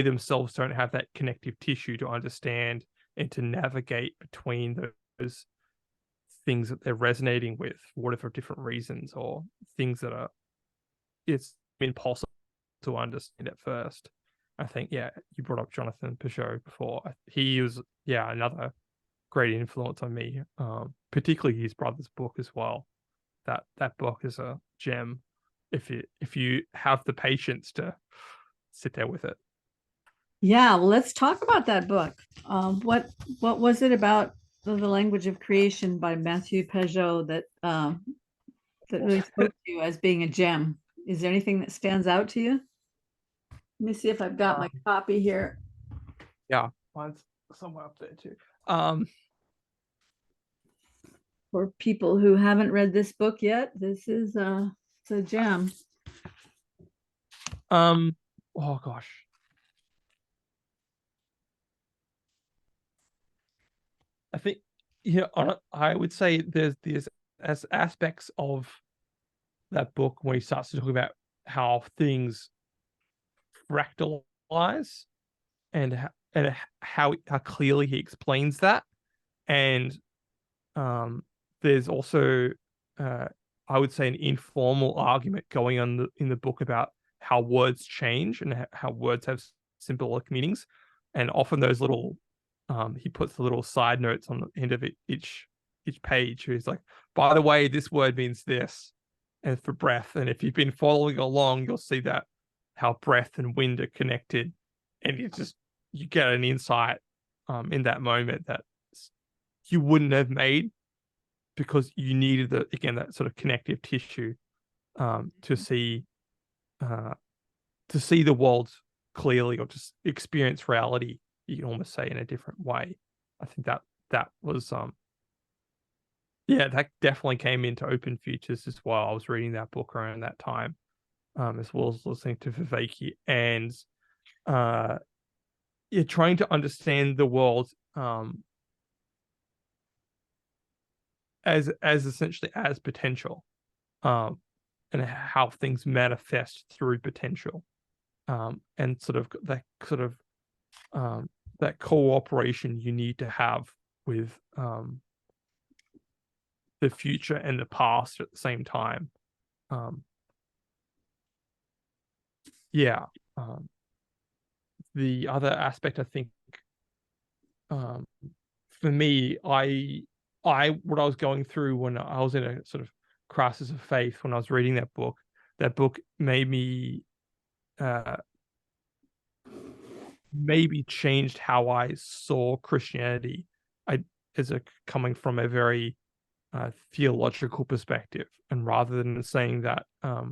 themselves don't have that connective tissue to understand and to navigate between those things that they're resonating with for whatever different reasons, or things that it's impossible to understand at first. I think, you brought up Jonathan Peugeot before. He was, another great influence on me, particularly his brother's book as well. That book is a gem if you have the patience to sit there with it. Yeah, well, let's talk about that book. What was it about the language of creation by Matthew Peugeot that really spoke to you as being a gem? Is there anything that stands out to you? Let me see if I've got my copy here. Yeah, mine's somewhere up there too. For people who haven't read this book yet, this is it's a gem. Oh gosh. I think, I would say there's aspects of that book where he starts to talk about how things fractalize, and how clearly he explains that. And there's also I would say an informal argument going on in the book about how words change, and how words have symbolic meanings, and often those little he puts the little side notes on the end of each page. He's like, by the way, this word means this, and for breath. And if you've been following along, you'll see that how breath and wind are connected, and you get an insight in that moment that you wouldn't have made, because you needed that sort of connective tissue to see the world clearly, or just experience reality, you can almost say, in a different way. I think that was that definitely came into Open Futures as well. I was reading that book around that time, as well as listening to Viveki, and trying to understand the world as essentially as potential, and how things manifest through potential, and that cooperation you need to have with the future and the past at the same time. The other aspect, I think, for me, what I was going through when I was in a sort of crisis of faith when I was reading that book made me uh, maybe changed how I saw Christianity. I as a coming from a very theological perspective, and rather than saying that uh,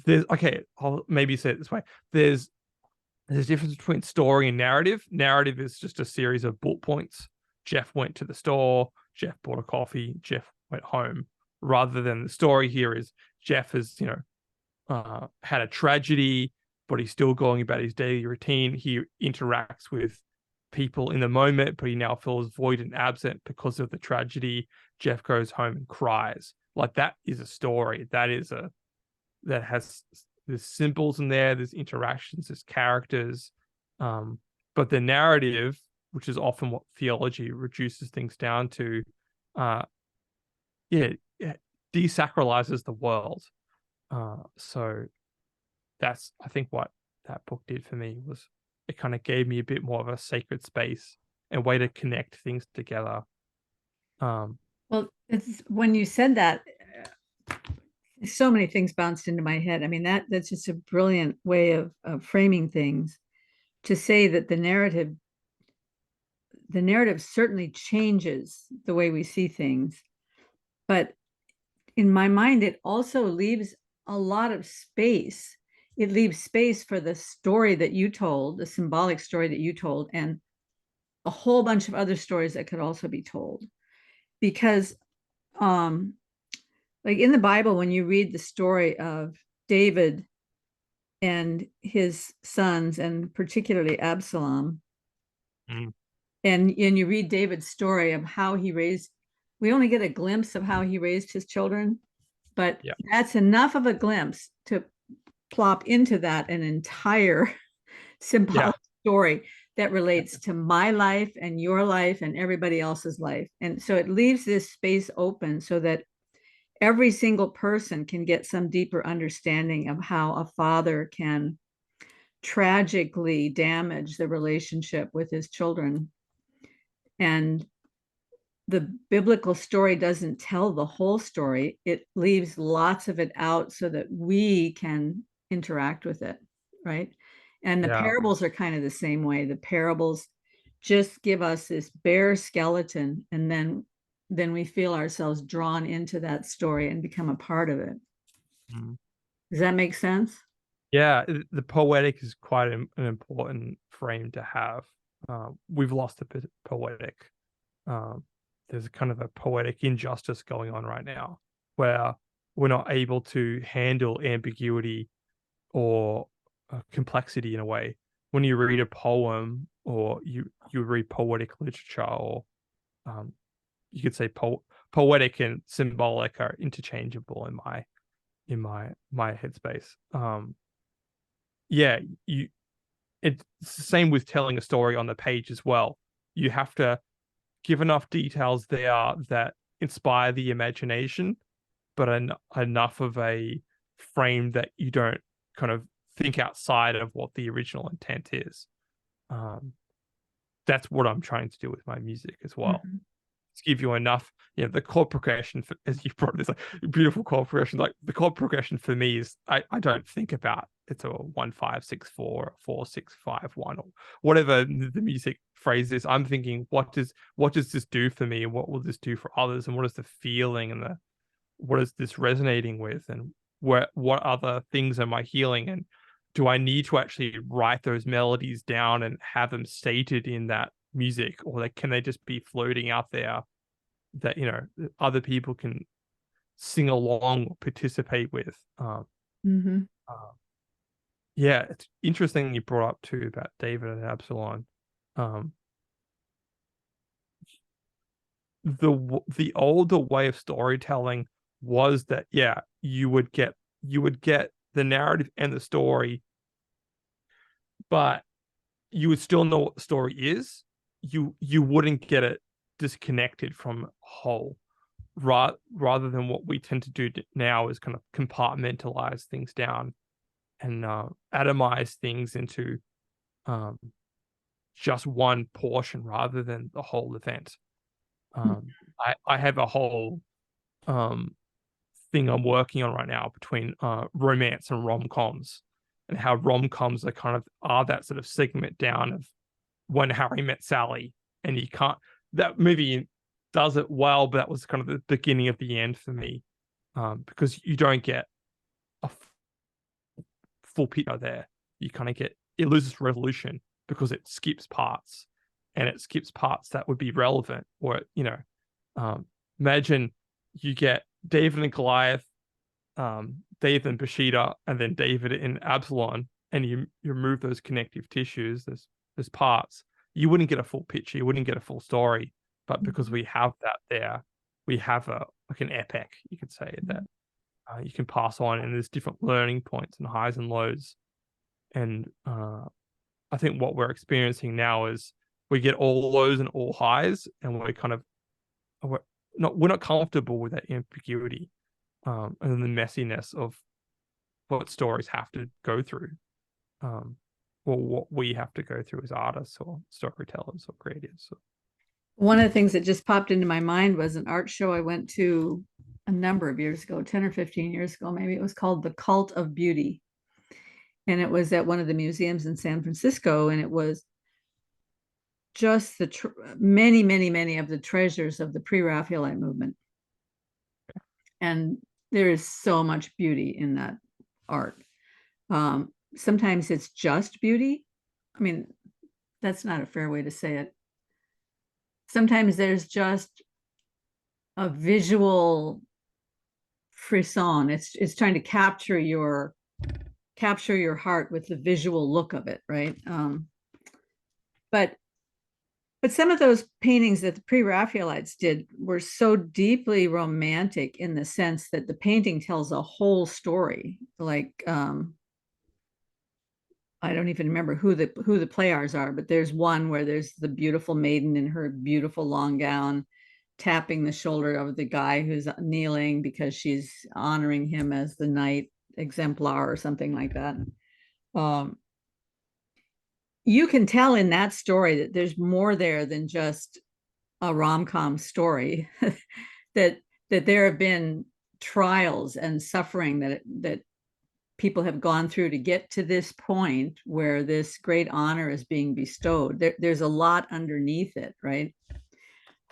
there's okay, I'll maybe say it this way: there's a difference between story and narrative. Narrative is just a series of bullet points. Jeff went to the store. Jeff bought a coffee. Jeff went home. Rather than the story here is Jeff has had a tragedy, but he's still going about his daily routine. He interacts with people in the moment, but he now feels void and absent because of the tragedy. Jeff goes home and cries. Like that is a story. That has there's symbols in there, there's interactions, there's characters. But the narrative, which is often what theology reduces things down to, uh, it desacralizes the world. So that's I think what that book did for me was it kind of gave me a bit more of a sacred space and way to connect things together. Well, it's when you said that, so many things bounced into my head. I mean, that's just a brilliant way of framing things, to say that the narrative certainly changes the way we see things, but in my mind it also leaves a lot of space. It leaves space for the story that you told, the symbolic story that you told, and a whole bunch of other stories that could also be told. Because like in the Bible, when you read the story of David and his sons, and particularly Absalom, Mm. and you read David's story of how he raised, we only get a glimpse of how he raised his children, but Yeah, that's enough of a glimpse to plop into that an entire yeah, symbolic story that relates to my life and your life and everybody else's life. And so it leaves this space open so that every single person can get some deeper understanding of how a father can tragically damage the relationship with his children. And the biblical story doesn't tell the whole story, it leaves lots of it out so that we can interact with it, right? And the yeah. parables are kind of the same way. The parables just give us this bare skeleton, and then we feel ourselves drawn into that story and become a part of it. Mm. Does that make sense? Yeah, the poetic is quite an important frame to have. We've lost a bit poetic. Um, there's kind of a poetic injustice going on right now where we're not able to handle ambiguity or complexity in a way. When you read a poem or you read poetic literature, or um, you could say poetic and symbolic are interchangeable in my headspace. Yeah, you it's the same with telling a story on the page as well. You have to give enough details there that inspire the imagination, but enough of a frame that you don't kind of think outside of what the original intent is. Um, that's what I'm trying to do with my music as well. Mhm. To give you enough, the chord progression, as you brought this like beautiful chord progression, like the chord progression for me is I don't think about it's a 1 5 6 4 4 6 5 1 or whatever the music phrase is. I'm thinking what does this do for me, and what will this do for others, and what is the feeling, and the what is this resonating with, and what other things am I healing, and do I need to actually write those melodies down and have them stated in that music, or can they just be floating out there that other people can sing along or participate with? Mhm. Uh, yeah, it's interesting you brought up too about David and Absalom. Um, the older way of storytelling was that you would get the narrative and the story, but you would still know what the story is. You wouldn't get it disconnected from whole. Rather than what we tend to do now is kind of compartmentalize things down and atomize things into um, just one portion rather than the whole event. I have a whole um, thing I'm working on right now between romance and rom-coms, and how rom-coms are that sort of segment down of When Harry Met Sally, and you can't that movie does it well, but that was kind of the beginning of the end for me, because you don't get a full picture there. You kind of it loses resolution because it skips parts, and it skips parts that would be relevant, or imagine you get David and Goliath, David and Bathsheba, and then David in Absalom, and you remove those connective tissues, those parts, you wouldn't get a full picture, you wouldn't get a full story. But because we have that there, we have an epic, you could say, that you can pass on, and there's different learning points and highs and lows. And I think what we're experiencing now is we get all lows and all highs, and we're not comfortable with that ambiguity, and then the messiness of what stories have to go through, or what we have to go through as artists or storytellers or creatives. One of the things that just popped into my mind was an art show I went to a number of years ago, 10 or 15 years ago, maybe. It was called The Cult of Beauty. And it was at one of the museums in San Francisco. And it was just many, many, many of the treasures of the Pre-Raphaelite movement. And there is so much beauty in that art. Sometimes it's just beauty. I mean, that's not a fair way to say it. Sometimes there's just a visual frisson. It's trying to capture your heart with the visual look of it, right? But some of those paintings that the Pre-Raphaelites did were so deeply romantic in the sense that the painting tells a whole story. Like I don't even remember who the players are, but there's one where there's the beautiful maiden in her beautiful long gown tapping the shoulder of the guy who's kneeling because she's honoring him as the knight exemplar or something like that. You can tell in that story that there's more there than just a rom-com story. that there have been trials and suffering that people have gone through to get to this point where this great honor is being bestowed. There's a lot underneath it, right?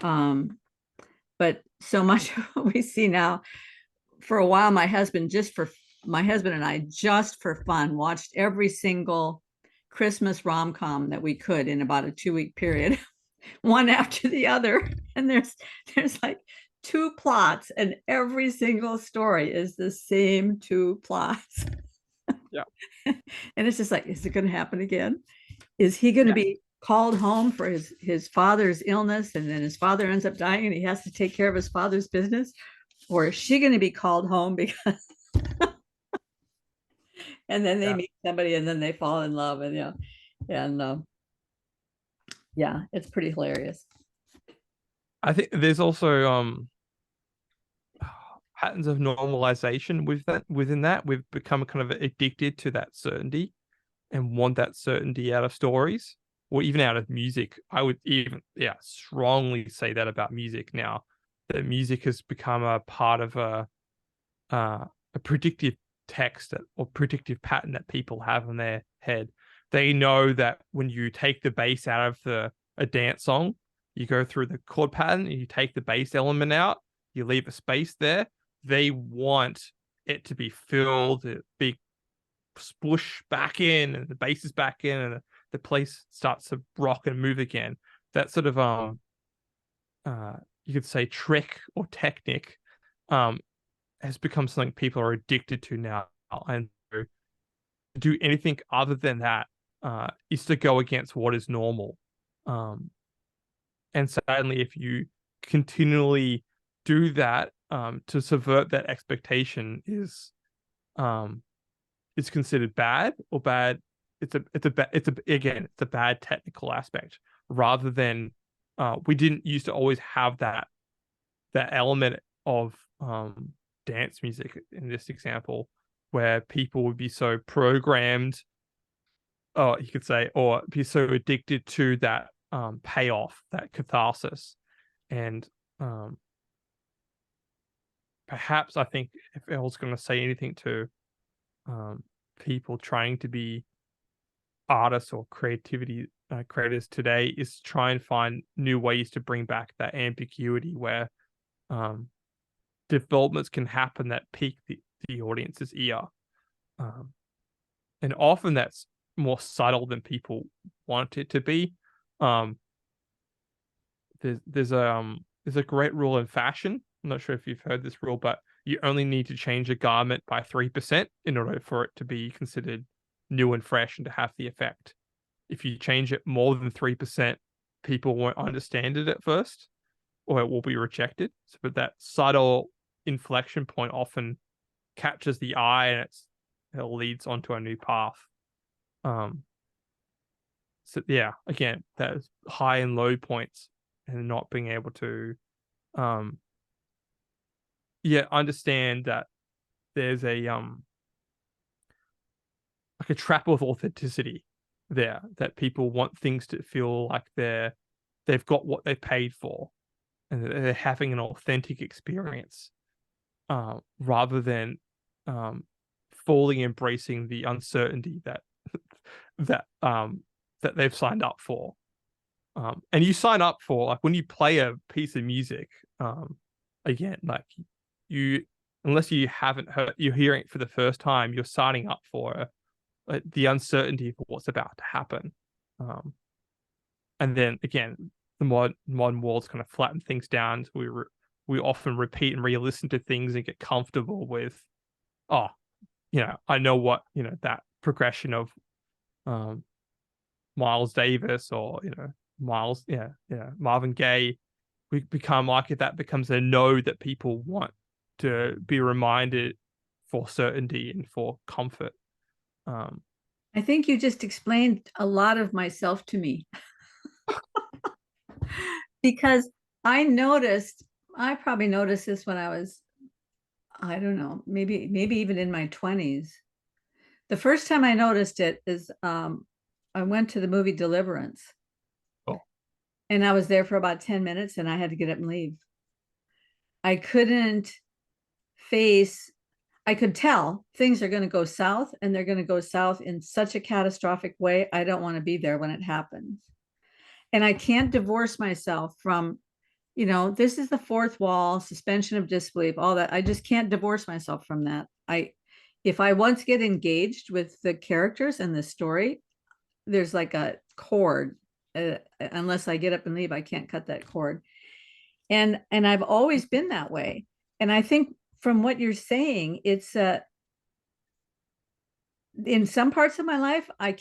But so much of what we see now, for a while, my husband and I, just for fun, watched every single Christmas rom-com that we could in about a 2-week period, one after the other. And there's like 2 plots, and every single story is the same 2 plots. Yeah. And it's just like, is it going to happen again? Is he going to be called home for his father's illness, and then his father ends up dying and he has to take care of his father's business? Or is she going to be called home because and then they meet somebody and then they fall in love, and it's pretty hilarious. I think there's also patterns of normalization within that. We've become kind of addicted to that certainty and want that certainty out of stories, or even out of music. I would even strongly say that about music now, that music has become a part of a predictive text or predictive pattern that people have in their head. They know that when you take the bass out of a dance song, you go through the chord pattern and you take the bass element out, you leave a space there. They want it to be filled, it be splush back in, and the bass is back in, and the place starts to rock and move again. That sort of you could say trick or technique has become something people are addicted to now, and to do anything other than that is to go against what is normal. And sadly, if you continually do that, to subvert that expectation is considered bad or bad. It's a bad technical aspect, rather than we didn't used to always have that element of dance music in this example, where people would be so programmed, or you could say, or be so addicted to that payoff, that catharsis, and perhaps I think if I was going to say anything to people trying to be artists or creators today, is try and find new ways to bring back that ambiguity where um, developments can happen that pique the audience's ear. Um, and often that's more subtle than people want it to be. Um, there's a great rule in fashion. I'm not sure if you've heard this rule, but you only need to change a garment by 3% in order for it to be considered new and fresh and to have the effect. If you change it more than 3%, people won't understand it at first, or it will be rejected. So, but that subtle inflection point often catches the eye, and it leads onto a new path. Um, so yeah, again, those high and low points, and not being able to, um, yeah, understand that there's a like a trap of authenticity there, that people want things to feel like they've got what they paid for, and that they're having an authentic experience, rather than um, fully embracing the uncertainty that that that they've signed up for. And you sign up for, like, when you play a piece of music, again, like, you, unless you haven't heard, you're hearing it for the first time, you're signing up for the uncertainty for what's about to happen. And then again, the modern world's kind of flattened things down. So we often repeat and re-listen to things and get comfortable with, oh, I know what, that progression of um, Miles Davis, or Miles, Marvin Gaye. We become like it. That becomes a no that people want to be reminded for certainty and for comfort. Um, I think you just explained a lot of myself to me because I probably noticed this when I was, I don't know, maybe even in my 20s. The first time I noticed it is I went to the movie Deliverance, oh, and I was there for about 10 minutes and I had to get up and leave. I couldn't face, I could tell things are going to go south, and they're going to go south in such a catastrophic way. I don't want to be there when it happens. And I can't divorce myself from, this is the fourth wall, suspension of disbelief, all that. I just can't divorce myself from that. If I once get engaged with the characters and the story, there's like a cord. Unless I get up and leave, I can't cut that cord. And I've always been that way. And I think from what you're saying, it's in some parts of my life, I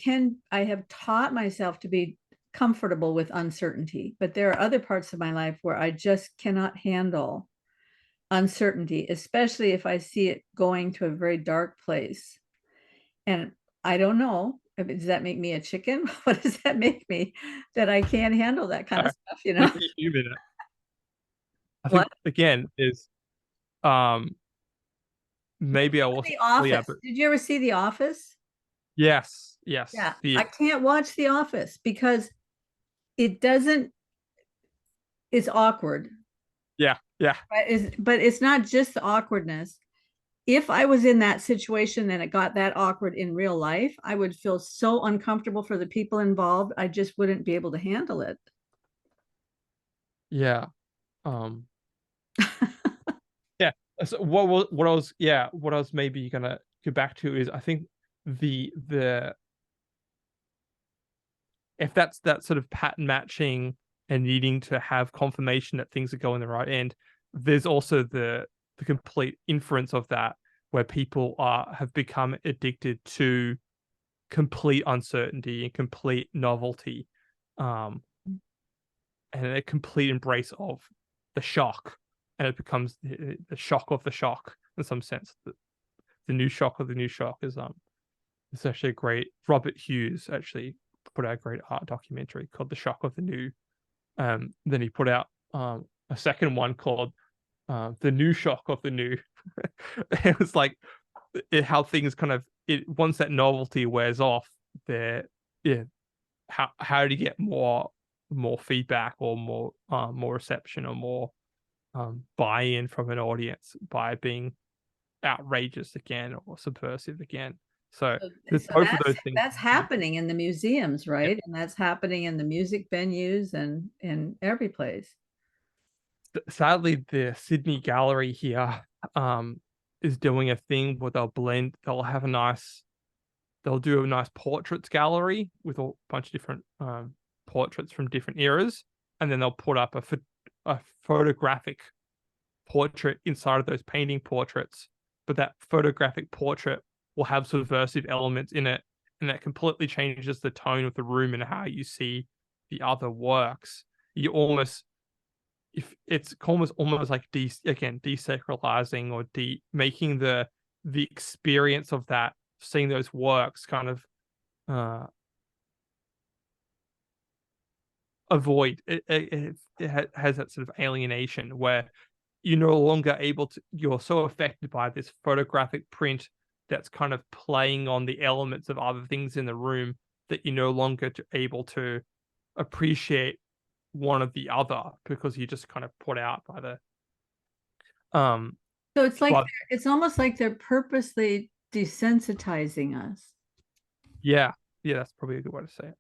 have taught myself to be comfortable with uncertainty, but there are other parts of my life where I just cannot handle uncertainty, especially if I see it going to a very dark place. And I don't know, does that make me a chicken? What does that make me, that I can't handle that kind of stuff, like a human. I What? think again is um maybe I The wasn't clear, Office. but Did you ever see The Office? yes, Yeah, I can't watch The Office because it doesn't, it's awkward. yeah, But it's not just the awkwardness. If I was in that situation and it got that awkward in real life, I would feel so uncomfortable for the people involved. I just wouldn't be able to handle it. yeah. Um, yeah. So what I was maybe gonna go back to is, I think the if that's that sort of pattern matching and needing to have confirmation that things are going the right end, there's also the complete inference of that, where people have become addicted to complete uncertainty and complete novelty, um, and a complete embrace of the shock, and it becomes the shock of the shock in some sense. The new shock of the new shock is it's actually a great, Robert Hughes actually put out a great art documentary called The Shock of the New. Then he put out a second one called The New Shock of the New. It was like how things kind of, once that novelty wears off, there, yeah, how do you get more feedback, or more reception, or more buy-in from an audience by being outrageous again or subversive again. So there's So both of those things. that's happening in the museums, Yeah. right? And that's happening in the music venues and in every place. Sadly, the Sydney Gallery here is doing a thing where they'll do a nice portraits gallery with a bunch of different portraits from different eras, and then they'll put up a photographic portrait inside of those painting portraits, but that photographic portrait will have subversive elements in it, and that completely changes the tone of the room and how you see the other works. You almost if it's almost like desacralizing or making the experience of that seeing those works kind of uh avoid it has that sort of alienation where you're no longer able to you're so affected by this photographic print that's kind of playing on the elements of other things in the room that you're no longer able to appreciate one of the other because you're just kind of put out by the um So it's like but it's almost like they're purposely desensitizing us. yeah, yeah, that's probably a good way to say it.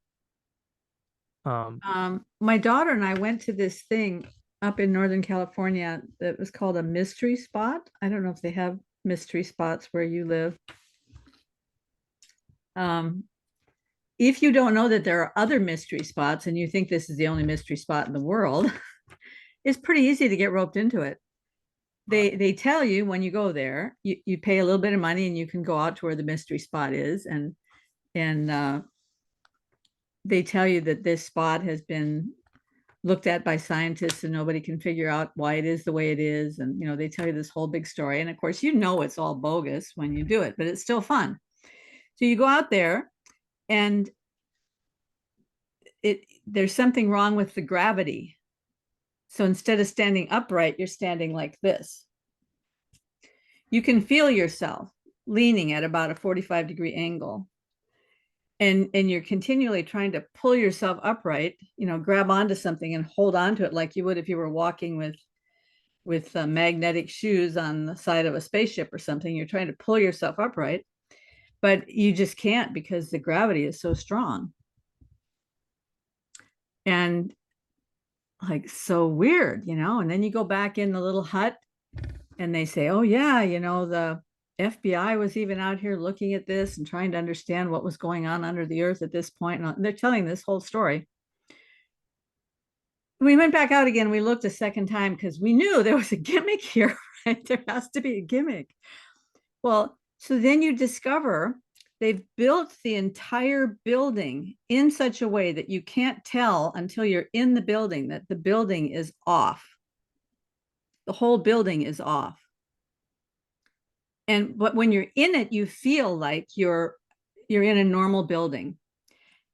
My daughter and I went to this thing up in Northern California that was called a mystery spot. I don't know if they have mystery spots where you live. Um, if you don't know that there are other mystery spots and you think this is the only mystery spot in the world, it's pretty easy to get roped into it. They tell you when you go there, you pay a little bit of money and you can go out to where the mystery spot is, and they tell you that this spot has been looked at by scientists and nobody can figure out why it is the way it is. And, they tell you this whole big story. And of course, it's all bogus when you do it, but it's still fun. So you go out there and there's something wrong with the gravity. So instead of standing upright, you're standing like this. You can feel yourself leaning at about a 45-degree angle. And you're continually trying to pull yourself upright, grab onto something and hold on to it like you would if you were walking with magnetic shoes on the side of a spaceship or something. You're trying to pull yourself upright, but you just can't because the gravity is so strong. And like, so weird, and then you go back in the little hut and they say, oh yeah, the FBI was even out here looking at this and trying to understand what was going on under the earth at this point. And they're telling this whole story. We went back out again. We looked a second time because we knew there was a gimmick here, right? There has to be a gimmick. Well, so then you discover they've built the entire building in such a way that you can't tell until you're in the building that the building is off. The whole building is off. But when you're in it, you feel like you're in a normal building.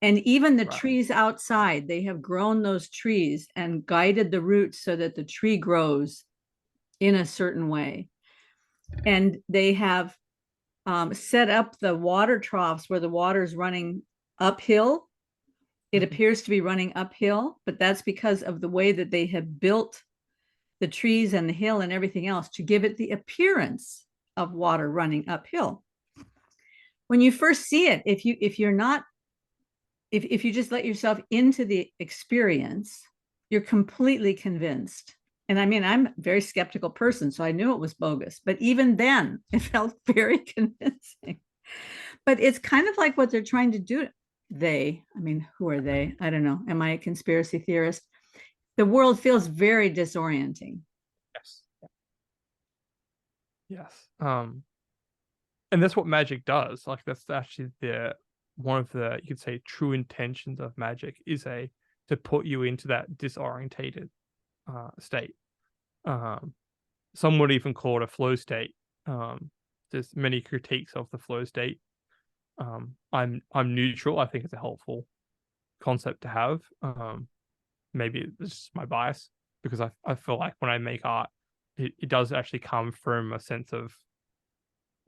And even the trees outside, they have grown those trees and guided the roots so that the tree grows in a certain way. And they have set up the water troughs where the water is running uphill. It appears to be running uphill, but that's because of the way that they have built the trees and the hill and everything else to give it the appearance of water running uphill. When you first see it, if you just let yourself into the experience, you're completely convinced. And I mean, I'm a very skeptical person, so I knew it was bogus. But even then, it felt very convincing. But it's kind of like what they're trying to do. Who are they? I don't know. Am I a conspiracy theorist? The world feels very disorienting. Yes. Yes. And that's what magic does. Like that's actually one of the you could say true intentions of magic is to put you into that disorientated state. Some would even call it a flow state. There's many critiques of the flow state. I'm neutral. I think it's a helpful concept to have. Maybe it's just my bias because I feel like when I make art, it does actually come from a sense of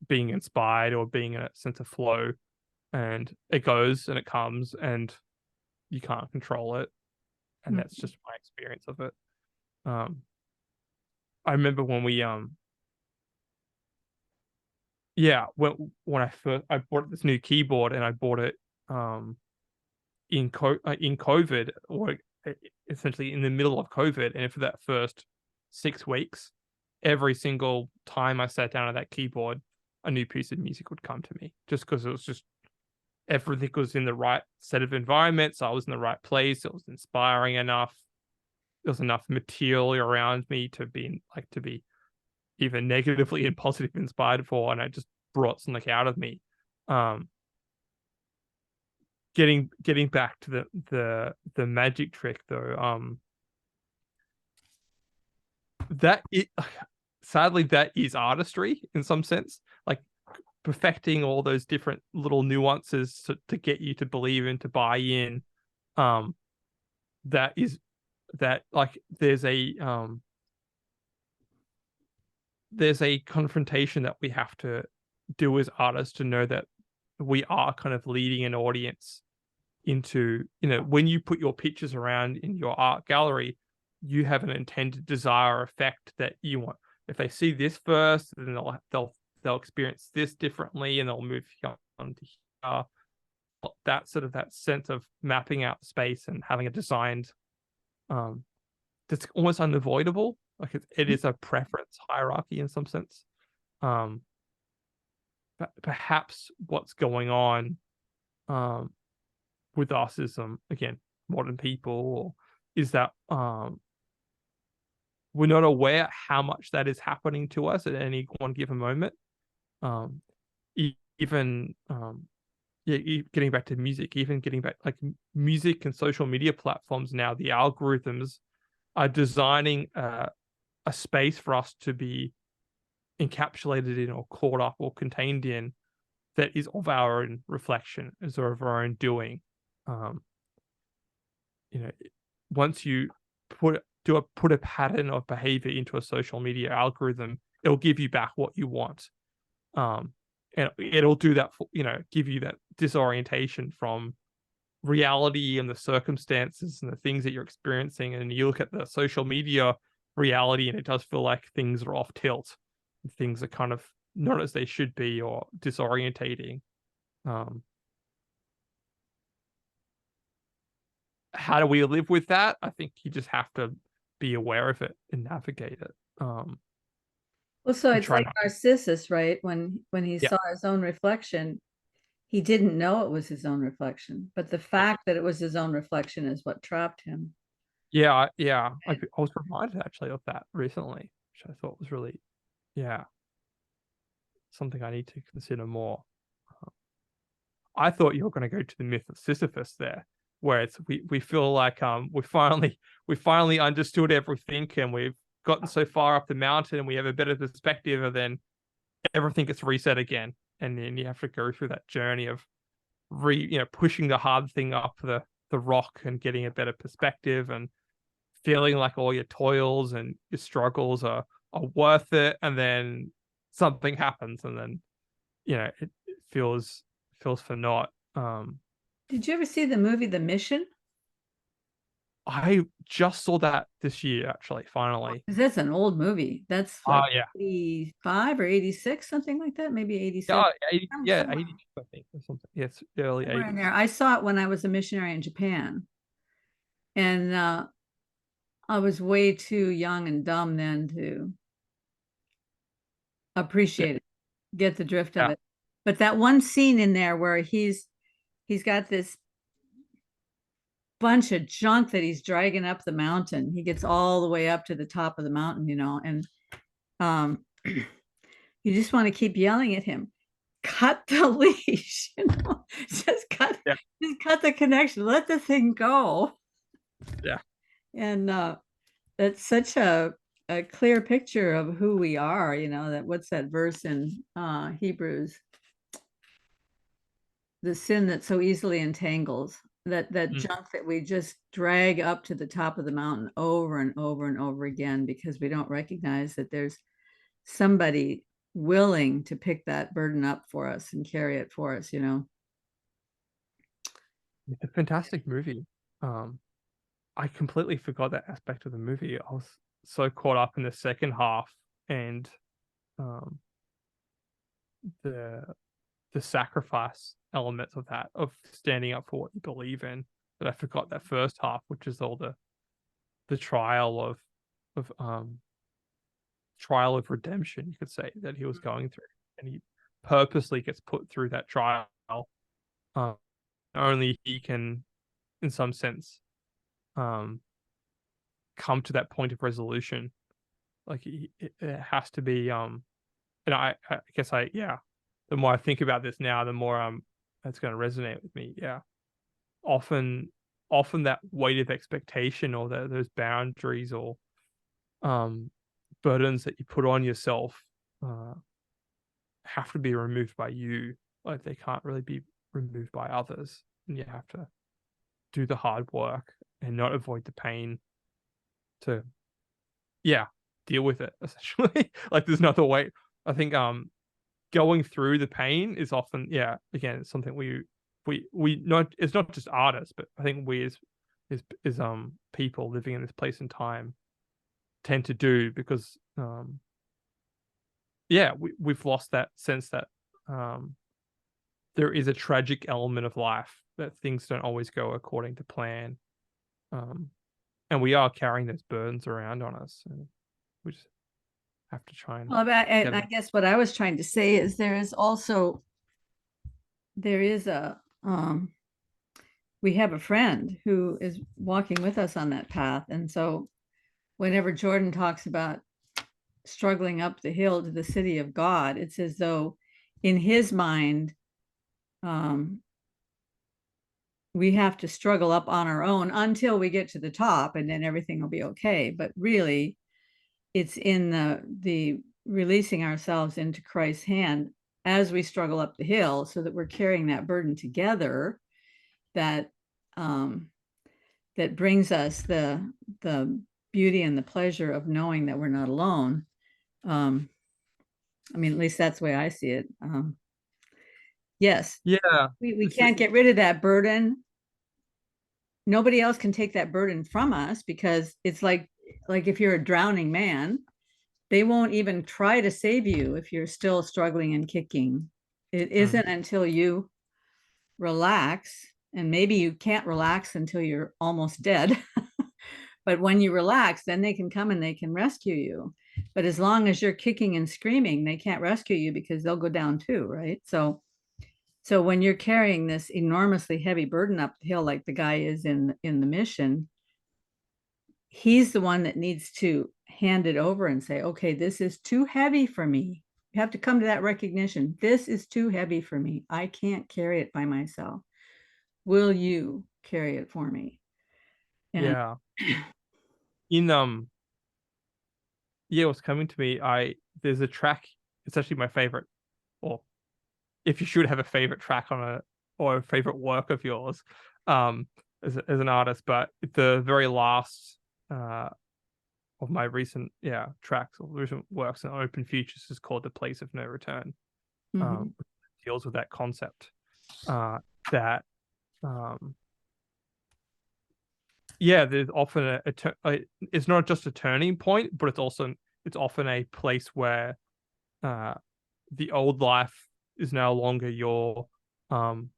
being inspired or being in a sense of flow, and it goes and it comes and you can't control it, and that's just my experience of it. I remember when we yeah, when I bought this new keyboard, and I bought it um in COVID, or essentially in the middle of COVID, and for that first 6 weeks, every single time I sat down at that keyboard, a new piece of music would come to me, just because it was just everything was in the right set of environments. I was in the right place. It was inspiring enough. There was enough material around me to be either negatively and positive inspired for, and I just brought something out of me. Um, getting back to the magic trick though, that it sadly that is artistry in some sense, like perfecting all those different little nuances to get you to believe and to buy in. Um, that is that like there's a confrontation that we have to do as artists to know that we are kind of leading an audience into, when you put your pictures around in your art gallery, you have an intended desire effect that you want. If they see this first, then they'll experience this differently, and they'll move on to here. That sort of that sense of mapping out space and having a designed that's almost unavoidable. Like it is a preference hierarchy in some sense. Um, but perhaps what's going on with us is again, modern people, or is that we're not aware how much that is happening to us at any one given moment. Um, even yeah, getting back to music, even getting back like music and social media platforms now, the algorithms are designing a space for us to be encapsulated in, or caught up or contained in, that is of our own reflection, is of our own doing. Um, you know, once you put a pattern of behavior into a social media algorithm, it'll give you back what you want. And it'll do that for, give you that disorientation from reality and the circumstances and the things that you're experiencing. And you look at the social media reality, and it does feel like things are off tilt. Things are kind of not as they should be, or disorientating. Um, how do we live with that? I think you just have to be aware of it and navigate it. Well, so And it's try like not. Narcissus, right? When he Yeah, saw his own reflection, he didn't know it was his own reflection, but the fact that it was his own reflection is what trapped him. yeah. I was reminded actually of that recently, which I thought was really, yeah, something I need to consider more. I thought you were going to go to the myth of Sisyphus there, where it's we feel like we finally understood everything, and we've gotten so far up the mountain, and we have a better perspective, and then everything gets reset again, and then you have to go through that journey of pushing the hard thing up the rock and getting a better perspective, and feeling like all your toils and your struggles are worth it, and then something happens, and then it feels for naught. Did you ever see the movie The Mission? I just saw that this year, actually, finally. 'Cause that's an old movie. That's Oh what, yeah, 85 or 86, something like that, maybe 87, yeah, 80, yeah, somewhere, 80, I think, or something. Yes, early somewhere in 80s. there. I saw it when I was a missionary in Japan, and I was way too young and dumb then to Yeah, appreciate it, get the drift of yeah, it. But that one scene in there where he's got this bunch of junk that he's dragging up the mountain. He gets all the way up to the top of the mountain, and um, you just want to keep yelling at him, cut the leash, just yeah, cut the connection, let the thing go. yeah. And that's such a clear picture of who we are, that what's that verse in Hebrews? The sin that so easily entangles, that Mm. junk that we just drag up to the top of the mountain over and over and over again because we don't recognize that there's somebody willing to pick that burden up for us and carry it for us. It's a fantastic movie. Um, I completely forgot that aspect of the movie. so caught up in the second half and um the the sacrifice elements of that, of standing up for what you believe in, that I forgot that first half, which is all the trial of trial of redemption, you could say, that he was going through, and he purposely gets put through that trial. Um, only he can, in some sense, um, come to that point of resolution. Like it has to be, and I guess yeah. The more I think about this now, the more that's going to resonate with me. Yeah, often, often that weight of expectation or those boundaries or um burdens that you put on yourself uh have to be removed by you. Like they can't really be removed by others, and you have to do the hard work and not avoid the pain to, yeah, deal with it essentially. Like there's no other way. I think going through the pain is often, yeah, again, it's something we not, it's not just artists, but I think we as people living in this place and time tend to do, because yeah, we've lost that sense that um there is a tragic element of life, that things don't always go according to plan. Um and we are carrying those burdens around on us, and we just have to try and Well, get I it. guess what I was trying to say is there is a we have a friend who is walking with us on that path. And so whenever Jordan talks about struggling up the hill to the city of God, it's as though in his mind, um, we have to struggle up on our own until we get to the top, and then everything will be okay. But really, it's in the releasing ourselves into Christ's hand as we struggle up the hill, so that we're carrying that burden together, that um, that brings us the beauty and the pleasure of knowing that we're not alone. Um, I mean, at least that's the way I see it. Yes, Yeah, we it's can't get rid of that burden. Nobody else can take that burden from us, because it's like if you're a drowning man, they won't even try to save you if you're still struggling and kicking. It mm, isn't until you relax, and maybe you can't relax until you're almost dead. But when you relax, then they can come and they can rescue you. But as long as you're kicking and screaming, they can't rescue you, because they'll go down too, right? So when you're carrying this enormously heavy burden up the hill, like the guy is in the mission, he's the one that needs to hand it over and say, okay, this is too heavy for me. You have to come to that recognition. This is too heavy for me. I can't carry it by myself. Will you carry it for me? And yeah. In yeah, what's coming to me, I there's a track, it's actually my favorite, or if you should have a favorite track on a, or a favorite work of yours, um, as an artist, but the very last uh of my recent, yeah, tracks or recent works in Open Futures is called The Place of No Return. mhm. Which deals with that concept. That yeah, there's often it's not just a turning point, but it's often a place where uh the old life is no longer your um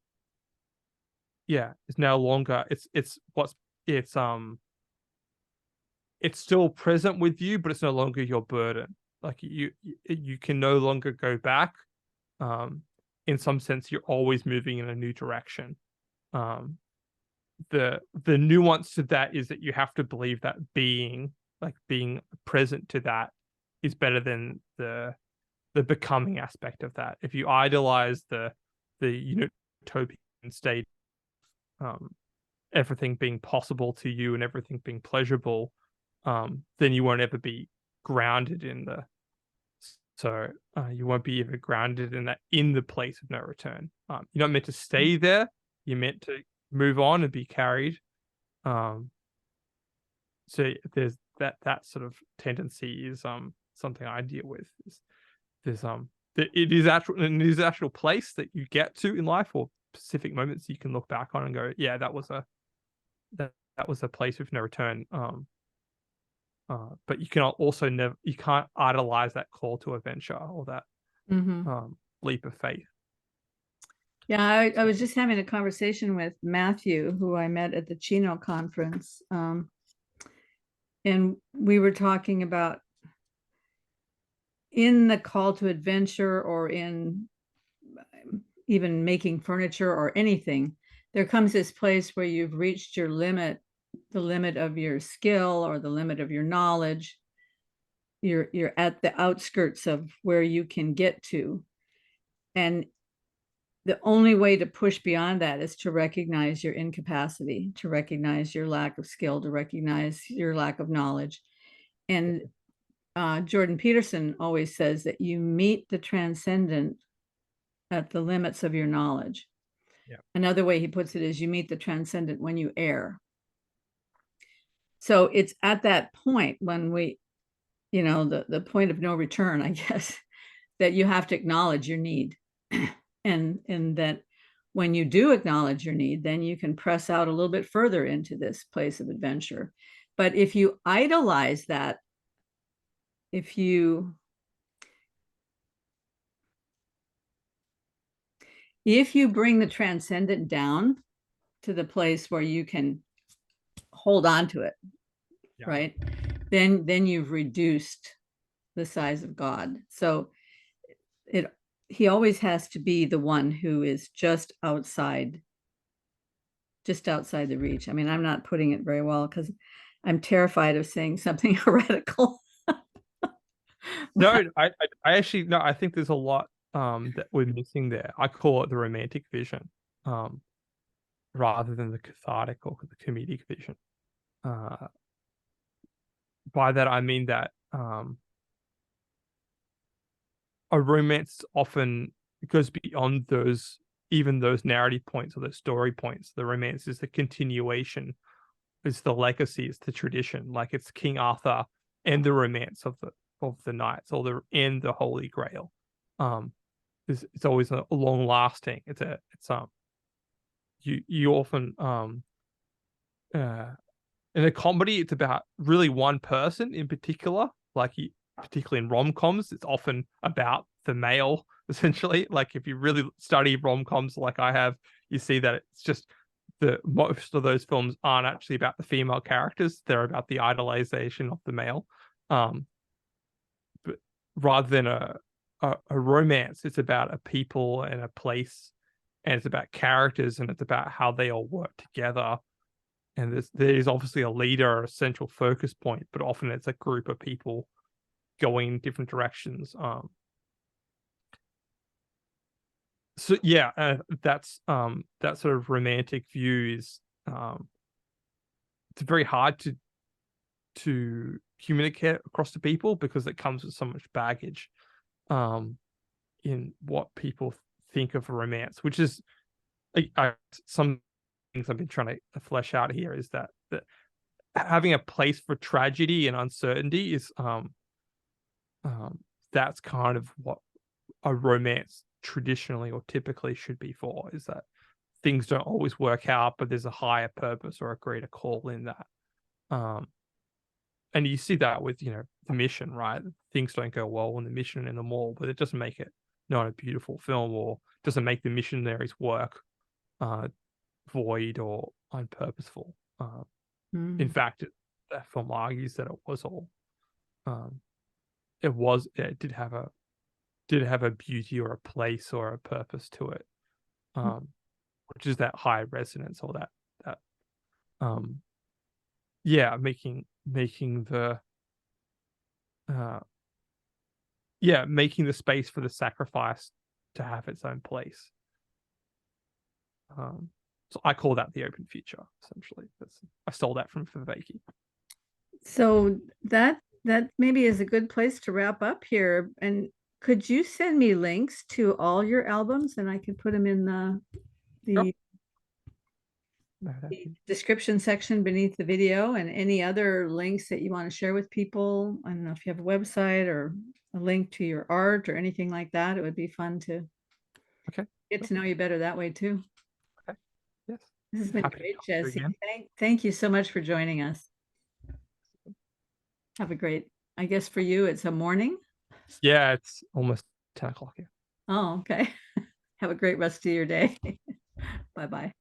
yeah, it's no longer, it's what's it's still present with you, but it's no longer your burden. Like you can no longer go back. Um, in some sense, you're always moving in a new direction. Um, the nuance to that is that you have to believe that being present to that is better than the becoming aspect of that. If you idolize the utopian state, um, everything being possible to you and everything being pleasurable, then you won't ever be grounded in the, so you won't be ever grounded in that, in the place of no return. You're not meant to stay there. You're meant to move on and be carried. Um, so there's that sort of tendency is something I deal with. There's it is actual place that you get to in life, or specific moments you can look back on and go, yeah, that was a place of no return. But you can also never, you can't idolize that call to adventure or that leap of faith. Yeah, I was just having a conversation with Matthew, who I met at the Chino conference. And we were talking about in the call to adventure, or in even making furniture or anything, there comes this place where you've reached your limit, the limit of your skill or the limit of your knowledge. You're at the outskirts of where you can get to. And the only way to push beyond that is to recognize your incapacity, to recognize your lack of skill, to recognize your lack of knowledge. And Jordan Peterson always says that you meet the transcendent at the limits of your knowledge. Yeah. Another way he puts it is you meet the transcendent when you err. So it's at that point when we, the point of no return, I guess, that you have to acknowledge your need. and that when you do acknowledge your need, then you can press out a little bit further into this place of adventure. But if you idolize that, if you bring the transcendent down to the place where you can hold on to it, yeah, right, then you've reduced the size of God. So he always has to be the one who is just outside the reach. I mean, I'm not putting it very well because I'm terrified of saying something heretical. No, I actually, no, I think there's a lot that we're missing there. I call it the romantic vision, rather than the cathartic or the comedic vision. By that I mean that a romance often goes beyond those narrative points or those story points. The romance is the continuation, is the legacy, is the tradition. Like it's King Arthur and the romance of the knights, or the Holy Grail. It's always a long lasting. You often in a comedy, it's about really one person in particular. Like particularly in rom-coms, it's often about the male, essentially. Like if you really study rom-coms like I have, you see that it's just most of those films aren't actually about the female characters. They're about the idolization of the male. But rather than a romance, it's about a people and a place, and it's about characters, and it's about how they all work together. And there's obviously a leader, a central focus point, but often it's a group of people going in different directions. So yeah, that's that sort of romantic view is it's very hard to communicate across to people because it comes with so much baggage in what people think of romance, which is some things I've been trying to flesh out here is that having a place for tragedy and uncertainty is that's kind of what a romance traditionally or typically should be for, is that things don't always work out, but there's a higher purpose or a greater call in that. And you see that with, the mission, right? Things don't go well in the mission in the mall, but it doesn't make it not a beautiful film, or doesn't make the missionaries' work void or unpurposeful. In fact, that film argues that it was all it did have a beauty or a place or a purpose to it, which is that high resonance, or that yeah, making the making the space for the sacrifice to have its own place. So I call that the open future, essentially. I stole that from Viveki. So that maybe is a good place to wrap up here. And could you send me links to all your albums, and I could put them in the description section beneath the video, and any other links that you want to share with people? I don't know if you have a website or a link to your art or anything like that. It would be fun to get to know you better that way too. Okay. Yes. This has been great, Jesse. Thank you so much for joining us. Have a great, I guess for you, it's a morning. Yeah, it's almost 10 o'clock here. Oh, okay. Have a great rest of your day. Bye-bye.